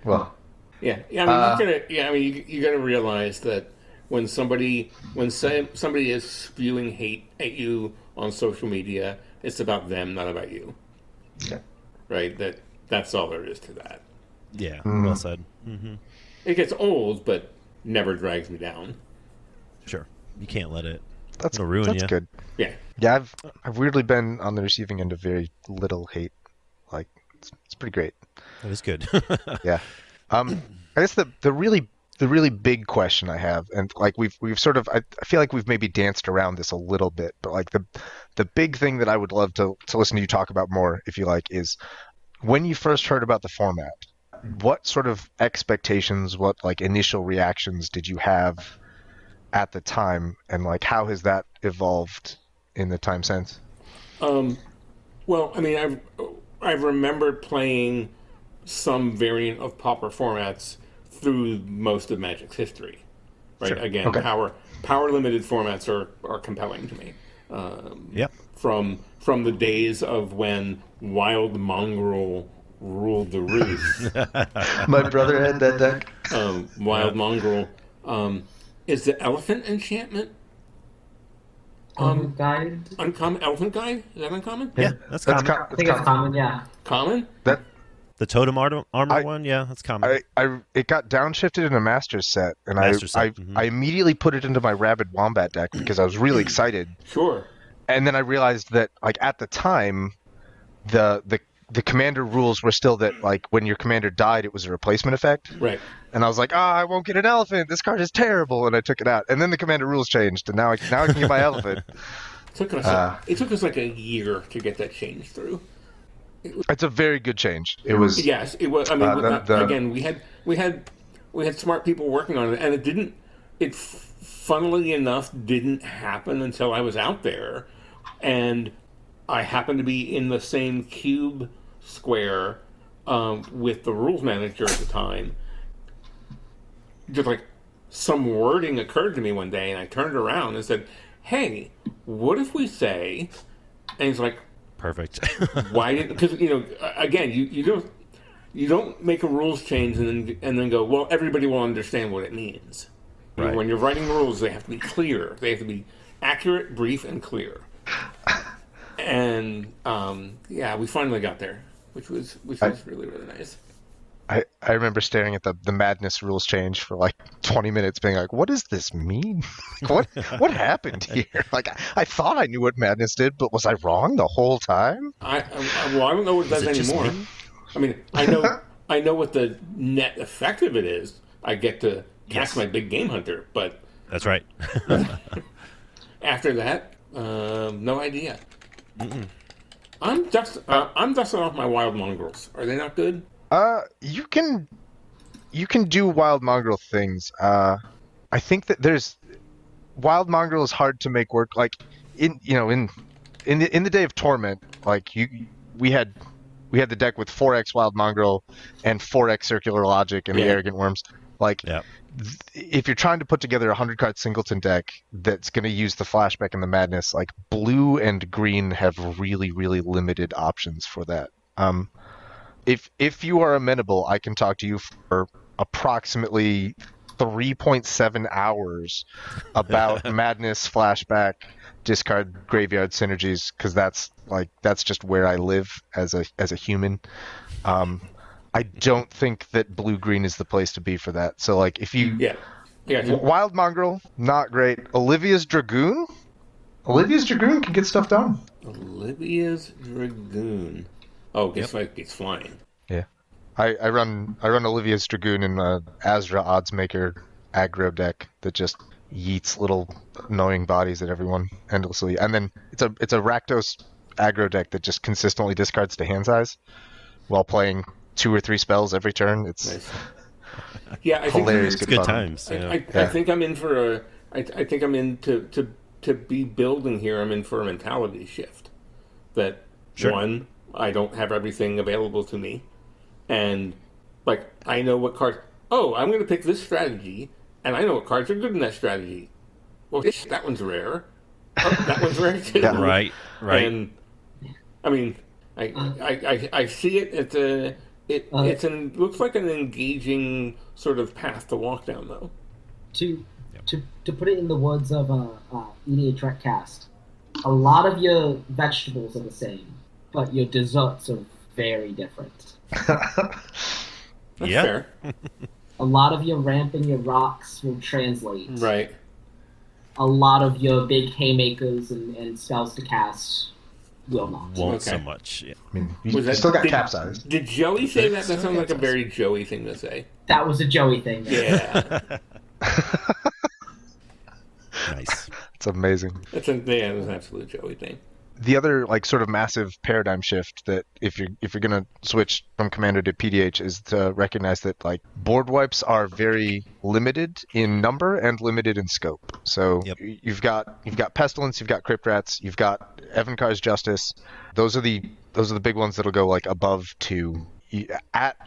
C: Well.
E: Yeah. I mean, you got to realize that when somebody is spewing hate at you on social media, it's about them, not about you.
C: Yeah.
E: Right? That's all there is to that.
B: Yeah, well said. Mm-hmm.
E: It gets old, but never drags me down.
B: Sure, you can't let it.
C: That's
B: ruin
C: that's
B: you.
C: good.
E: Yeah.
C: Yeah, I've weirdly been on the receiving end of very little hate. Like it's pretty great.
B: That is good.
C: Yeah. I guess the really big question I have, and like we've sort of I feel like we've maybe danced around this a little bit, but like the big thing that I would love to listen to you talk about more, if you like, is when you first heard about the format, what sort of expectations, what like initial reactions did you have at the time, and like how has that evolved in the time since?
E: Well, I mean, I remember playing some variant of Pauper formats through most of Magic's history. Right?
C: Sure.
E: Again,
C: Okay.
E: power limited formats are compelling to me.
B: Yep.
E: From the days of when Wild Mongrel ruled the roost.
C: My brother had that deck.
E: Wild Mongrel. Is the elephant enchantment
D: Guide?
E: uncommon? Elephant guide? Is that uncommon?
B: Yeah, that's common.
D: I think it's common, yeah.
E: Common?
C: That
B: The totem armor one, yeah, that's common.
C: it got downshifted in a Masters set, and
B: Masters set,
C: I immediately put it into my Rabid Wombat deck because I was really excited.
E: Sure.
C: And then I realized that like at the time, the commander rules were still that like when your commander died, it was a replacement effect.
E: Right.
C: And I was like, I won't get an elephant. This card is terrible, and I took it out. And then the commander rules changed, and now I can get my elephant.
E: It took us like a year to get that change through.
C: It's a very good change. It was.
E: Yes, it was. I mean, again, we had smart people working on it, and it didn't. It funnily enough didn't happen until I was out there, and I happened to be in the same cube square with the rules manager at the time. Just like some wording occurred to me one day, and I turned around and said, "Hey, what if we say?" And he's like,
B: Perfect.
E: why didn't? Because again, you don't make a rules change and then go, well, everybody will understand what it means.
B: Right.
E: When you're writing rules, they have to be clear. They have to be accurate, brief, and clear. And we finally got there, which was really, really nice.
C: I remember staring at the madness rules change for like 20 minutes, being like, "What does this mean? what happened here? Like, I thought I knew what madness did, but was I wrong the whole time?"
E: I don't know what it does
B: it just
E: anymore.
B: me?
E: I mean, I know what the net effect of it is. I get to cast my big game hunter, but
B: That's right.
E: after that, no idea. I'm dusting off my wild mongrels. Are they not good?
C: You can do wild mongrel things. I think that there's wild mongrel is hard to make work. Like in the day of torment, like we had the deck with 4x wild mongrel and 4x circular logic and the arrogant worms. Like if you're trying to put together a 100-card singleton deck that's going to use the flashback and the madness, like blue and green have really, really limited options for that. If you are amenable, I can talk to you for approximately 3.7 hours about madness, flashback, discard, graveyard synergies, because that's just where I live as a human. I don't think that blue green is the place to be for that. So like if you Wild Mongrel, not great. Olivia's Dragoon can get stuff done.
E: Olivia's Dragoon. Oh, it's flying.
C: Yeah, I run Olivia's Dragoon in Azra Oddsmaker aggro deck that just yeets little annoying bodies at everyone endlessly, and then it's a Rakdos aggro deck that just consistently discards to hand size while playing 2 or 3 spells every turn. It's
E: nice. Yeah, I
C: hilarious.
E: think
B: Good
C: fun.
B: times.
E: I think I'm in for I think I'm in to be building here. I'm in for a mentality shift. That
B: Sure.
E: one, I don't have everything available to me, and like I know what cards. Oh, I'm going to pick this strategy, and I know what cards are good in that strategy. Well, that one's rare. Oh, that one's rare too.
C: Yeah.
B: Right.
E: And I mean, I see it. It looks like an engaging sort of path to walk down, though.
D: To put it in the words of EDH Recast, a lot of your vegetables are the same, but your desserts are very different.
E: That's
B: Yeah.
E: fair.
D: A lot of your ramp and your rocks will translate.
E: Right.
D: A lot of your big haymakers and spells to cast will not.
B: Won't so
E: Okay.
B: much. Yeah.
C: I mean, you
E: Was that-
C: still got
E: did-
C: capsized.
E: Did Joey say that? That sounds like a very Joey thing to say.
D: That was a Joey thing.
E: Yeah.
B: Nice.
C: It's amazing.
E: That's an absolute Joey thing.
C: The other like sort of massive paradigm shift that if you're gonna switch from Commander to PDH is to recognize that like board wipes are very limited in number and limited in scope. So
B: Yep.
C: you've got Pestilence, you've got Crypt Rats, you've got Evankar's Justice. Those are the big ones that'll go like above 2. At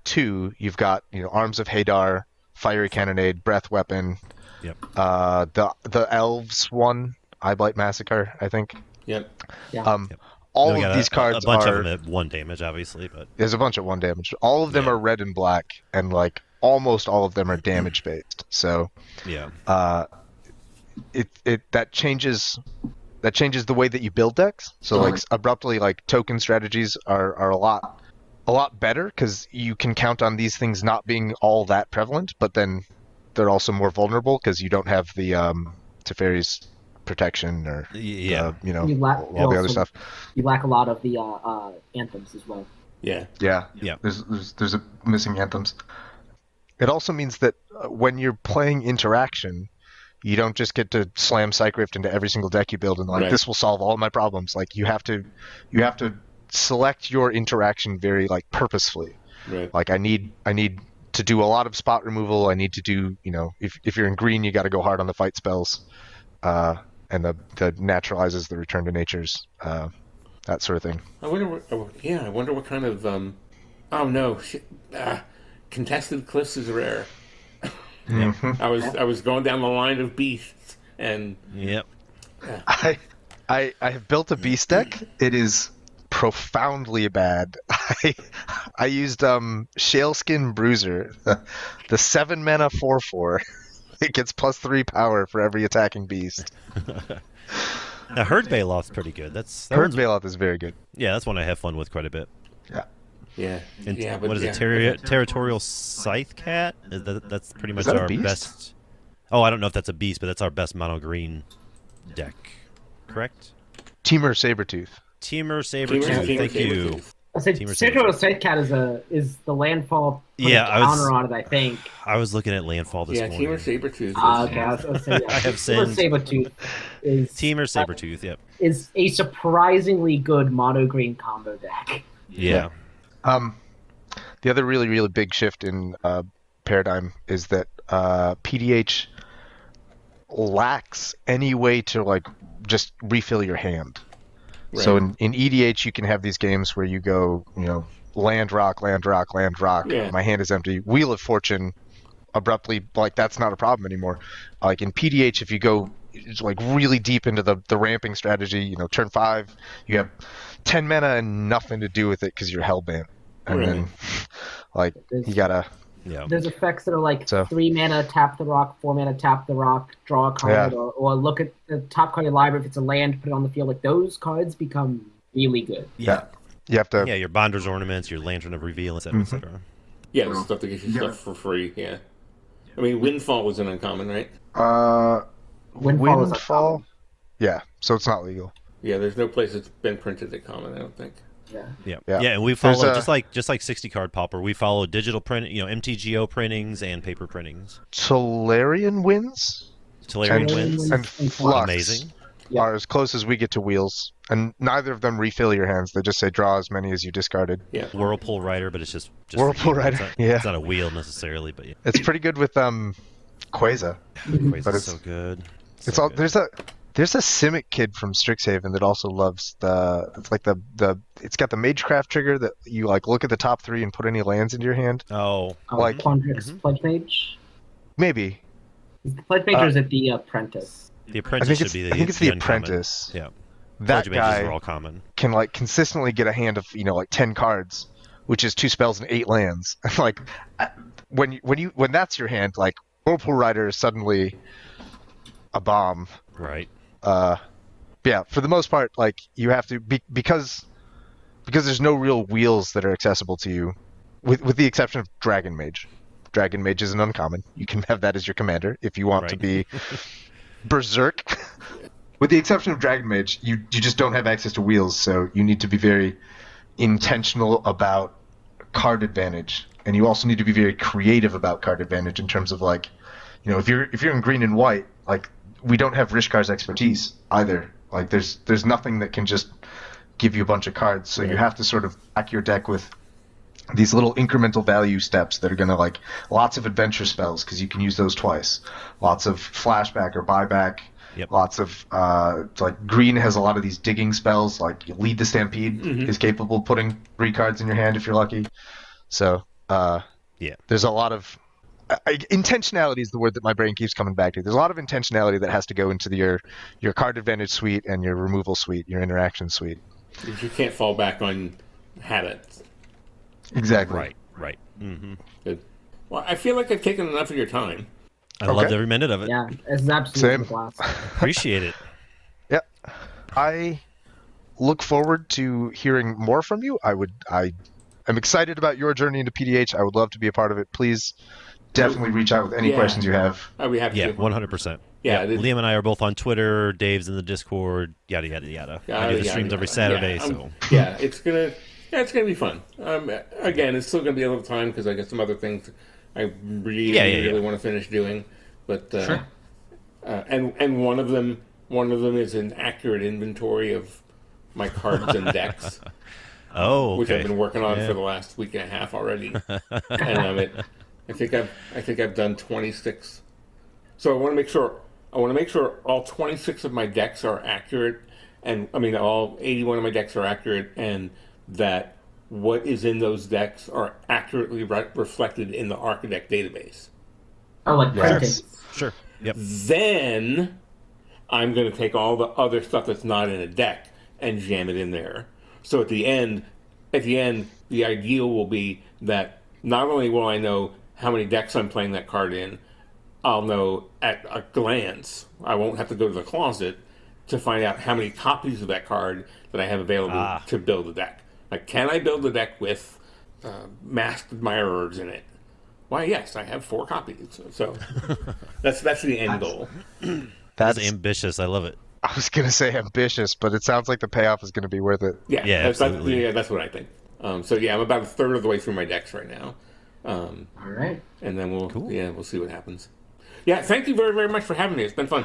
C: 2, you've got Arms of Hadar, Fiery Cannonade, Breath Weapon.
B: Yep.
C: The Elves one, Eyeblight Massacre, I think.
E: Yep.
D: Yeah.
C: All
B: Then we
C: of
B: got
C: these cards
B: a bunch
C: are.
B: of them at 1 damage, obviously, but
C: There's a bunch at 1 damage. All of them
B: Yeah.
C: are red and black, and like almost all of them are damage based. So
B: yeah.
C: that changes the way that you build decks. So like abruptly, like token strategies are a lot better because you can count on these things not being all that prevalent, but then they're also more vulnerable because you don't have the Teferi's protection or
B: Yeah.
D: You
C: all the other stuff.
D: You lack a lot of the anthems as well.
E: Yeah.
C: Yeah.
B: Yeah.
C: There's a missing anthems. It also means that when you're playing interaction, you don't just get to slam Psychrift into every single deck you build and like
E: Right.
C: this will solve all my problems. Like you have to select your interaction very like purposefully.
E: Right.
C: Like I need to do a lot of spot removal. I need to do if you're in green, you got to go hard on the fight spells, and the naturalizes the return to natures, that sort of thing.
E: I wonder what kind of oh no, shit. Contested Cliffs is rare. I was going down the line of beasts and
B: Yep.
C: I have built a beast deck. It is profoundly bad. I used Shaleskin Bruiser, the 7 mana 4/4. It gets +3 power for every attacking beast.
B: Now, Herd Bailoff's pretty good. That
C: Herd
B: one's-
C: Bailoff is very good.
B: Yeah, that's one I have fun with quite a bit.
E: yeah.
B: And
E: Yeah,
B: what is
E: yeah.
B: it? Territorial Scythe Cat? That's pretty much
C: that a
B: our
C: beast?
B: best. Oh, I don't know if that's a beast, but that's our best mono green deck. Correct?
C: Teamer Sabretooth.
B: Teamer Sabretooth. Thank you.
E: Sabretooth.
D: I said
B: Team or
D: Central Safe Cat is the landfall put
B: Yeah,
D: a
B: I was-
D: counter on it, I think.
B: I was looking at Landfall this
E: Yeah,
B: morning.
E: Teamer Sabretooth.
D: Okay, I was saying, yeah.
B: I have
D: Teamer
B: seen-
D: Sabretooth is
B: Teamer Sabretooth, yep.
D: is a surprisingly good mono green combo deck.
B: Yeah.
C: The other really, really big shift in paradigm is that PDH lacks any way to like just refill your hand.
E: Right.
C: So in EDH you can have these games where you go, land rock, land rock, land rock.
E: Yeah.
C: My hand is empty. Wheel of Fortune, abruptly, like that's not a problem anymore. Like in PDH, if you go like really deep into the ramping strategy, turn 5, you have 10 mana and nothing to do with it because you're hellbent. And
E: Right.
C: then, like, you gotta.
B: Yeah.
D: There's effects that are like
C: So-
D: 3 mana, tap the rock, 4 mana, tap the rock, draw a card,
C: Yeah.
D: or look at the top card of your library. If it's a land, put it on the field. Like those cards become really good.
B: Yeah.
C: You have to.
B: Yeah, your Bonder's Ornaments, your Lantern of Reveal, etc.,
C: Mm-hmm.
B: etc.
E: Yeah, the stuff that gives you stuff for free. Yeah. I mean, Windfall was an uncommon, right?
D: Windfall is
C: Windfall. Yeah, so it's not legal.
E: Yeah, there's no place it's been printed at common, I don't think.
D: Yeah.
B: Yeah.
C: Yeah.
B: Yeah, and we
C: There's
B: follow
C: a-
B: just like 60 card Pauper, we follow digital print, MTGO printings and paper printings.
C: Solarian Winds
B: Tolarian
C: And-
B: wins.
C: and Flux
B: Amazing.
D: Yeah.
C: are as close as we get to wheels, and neither of them refill your hands. They just say draw as many as you discarded.
E: Yeah.
B: Whirlpool Rider, but it's just
C: Whirlpool
B: for you.
C: Rider,
B: It's not,
C: yeah.
B: It's not a wheel necessarily, but yeah.
C: It's pretty good with Quasar.
B: Quasar's
C: But it's-
B: so good.
C: It's
B: So
C: all
B: good.
C: There's a Simic kid from Strixhaven that also loves it's like it's got the Magecraft trigger that you like look at the top 3 and put any lands into your hand.
B: Oh,
C: Like-
D: Quandrix Pledge Mage.
C: Maybe.
D: Is the Pledge Mage or is it the Apprentice?
B: the apprentice should be the
C: I think it's the
B: uncommon.
C: Apprentice.
B: Yeah.
C: That
B: Pledge mages are
C: guy
B: all common.
C: can like consistently get a hand of like 10 cards, which is 2 spells and 8 lands. Like when that's your hand, like Whirlpool Rider is suddenly a bomb.
B: Right.
C: Yeah, for the most part, like you have to because there's no real wheels that are accessible to you, with the exception of Dragon Mage. Dragon Mage is an uncommon. You can have that as your commander if you want to
B: Right.
C: be berserk. With the exception of Dragon Mage, you just don't have access to wheels, so you need to be very intentional about card advantage, and you also need to be very creative about card advantage in terms of like, if you're in green and white, like we don't have Rishkar's expertise either. Like there's nothing that can just give you a bunch of cards, so you have to sort of back your deck with these little incremental value steps that are going to like lots of adventure spells because you can use those twice, lots of flashback or buyback.
B: Yep.
C: Lots of like green has a lot of these digging spells. Like Lead the Stampede is capable of putting 3 cards in your hand if you're lucky. So
B: Yeah.
C: there's a lot of intentionality is the word that my brain keeps coming back to. There's a lot of intentionality that has to go into your card advantage suite and your removal suite, your interaction suite.
E: You can't fall back on habits.
C: Exactly.
B: Right. Mm-hmm.
E: Good. Well, I feel like I've taken enough of your time.
B: I loved every minute of it.
D: Yeah, it's absolutely
C: Same.
D: a blast.
B: Appreciate it.
C: Yeah. I look forward to hearing more from you. I'm excited about your journey into PDH. I would love to be a part of it. Please definitely reach out with any
E: Yeah.
C: questions you have.
E: I'd be happy
B: Yeah,
E: to.
B: 100%.
E: Yeah,
B: Liam and I are both on Twitter. Dave's in the Discord. Yada yada yada. I do the streams every Saturday. So
E: yeah, it's gonna be fun. Again, it's still gonna be a little time because I got some other things I really want to finish doing. But
B: Sure.
E: and one of them is an accurate inventory of my cards and decks,
B: oh,
E: which
B: okay.
E: I've been working on
B: Yeah.
E: for the last week and a half already. And I think I've done 26. So I want to make sure all 26 of my decks are accurate, and I mean all 81 of my decks are accurate, and that what is in those decks are accurately reflected in the Architect database.
D: Oh, like
C: Yes.
D: printing.
B: Sure. Yep.
E: Then I'm going to take all the other stuff that's not in a deck and jam it in there. So at the end, the ideal will be that not only will I know how many decks I'm playing that card in, I'll know at a glance. I won't have to go to the closet to find out how many copies of that card that I have available to build a deck. Like, can I build a deck with Masked Admirers in it? Why, yes, I have 4 copies. So that's the end goal.
B: That's ambitious. I love it.
C: I was going to say ambitious, but it sounds like the payoff is going to be worth it.
B: Yeah, absolutely.
E: That's what I think. So yeah, I'm about a third of the way through my decks right now.
D: All right.
E: And then we'll see what happens. Yeah, thank you very, very much for having me. It's been fun.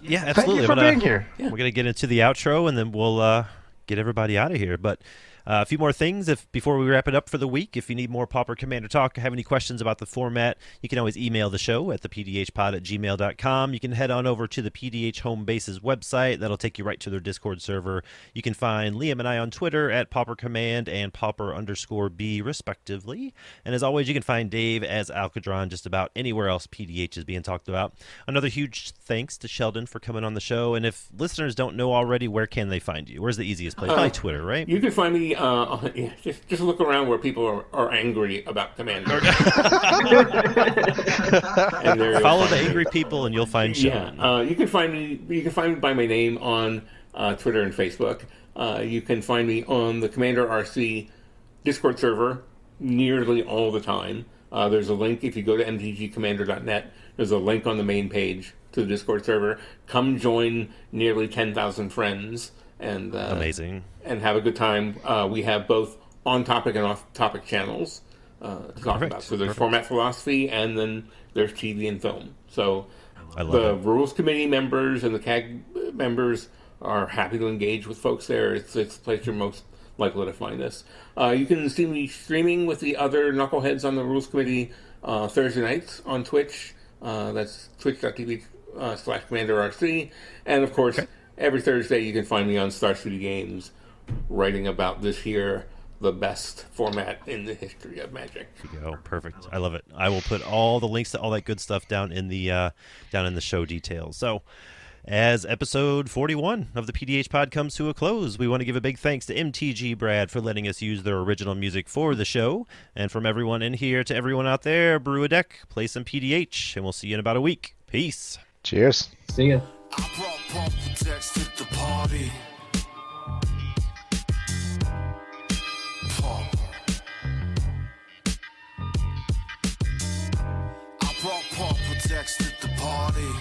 B: Yeah,
C: Thank
B: absolutely.
C: you for being here.
B: We're going to get into the outro, and then we'll get everybody out of here. But a few more things before we wrap it up for the week. If you need more Pauper Commander talk, have any questions about the format, you can always email the show at thepdhpod@gmail.com. You can head on over to the PDH Home Base's website. That'll take you right to their Discord server. You can find Liam and I on Twitter at Pauper Command and Pauper_B, respectively. And as always, you can find Dave as Alcadron just about anywhere else PDH is being talked about. Another huge thanks to Sheldon for coming on the show. And if listeners don't know already, where can they find you? Where's the easiest place? Probably Twitter, right?
E: You can find me just look around where people are angry about Commander. And there you'll
B: Follow
E: find
B: the
E: me.
B: angry people, and you'll find Sheldon.
E: Yeah, you can find me by my name on Twitter and Facebook. You can find me on the Commander RC Discord server nearly all the time. There's a link if you go to mtgcommander.net. There's a link on the main page to the Discord server. Come join nearly 10,000 friends and
B: Amazing.
E: and have a good time. We have both on-topic and off-topic channels to talk about. So there's format philosophy, and then there's TV and film. So
B: I love
E: the
B: it.
E: Rules Committee members and the CAG members are happy to engage with folks there. It's the place you're most likely to find us. You can see me streaming with the other knuckleheads on the Rules Committee Thursday nights on Twitch. That's twitch.tv /Commander RC. And of course, every Thursday you can find me on Star City Games writing about this year, the best format in the history of Magic.
B: There you go. Perfect. I love it. I will put all the links to all that good stuff down in the show details. So, as episode 41 of the PDH Pod comes to a close, we want to give a big thanks to MTG Brad for letting us use their original music for the show. And from everyone in here to everyone out there, brew a deck, play some PDH, and we'll see you in about a week. Peace.
C: Cheers.
D: See ya.
A: I brought Pauper decks to the party. Pauper. I brought Pauper decks to the party.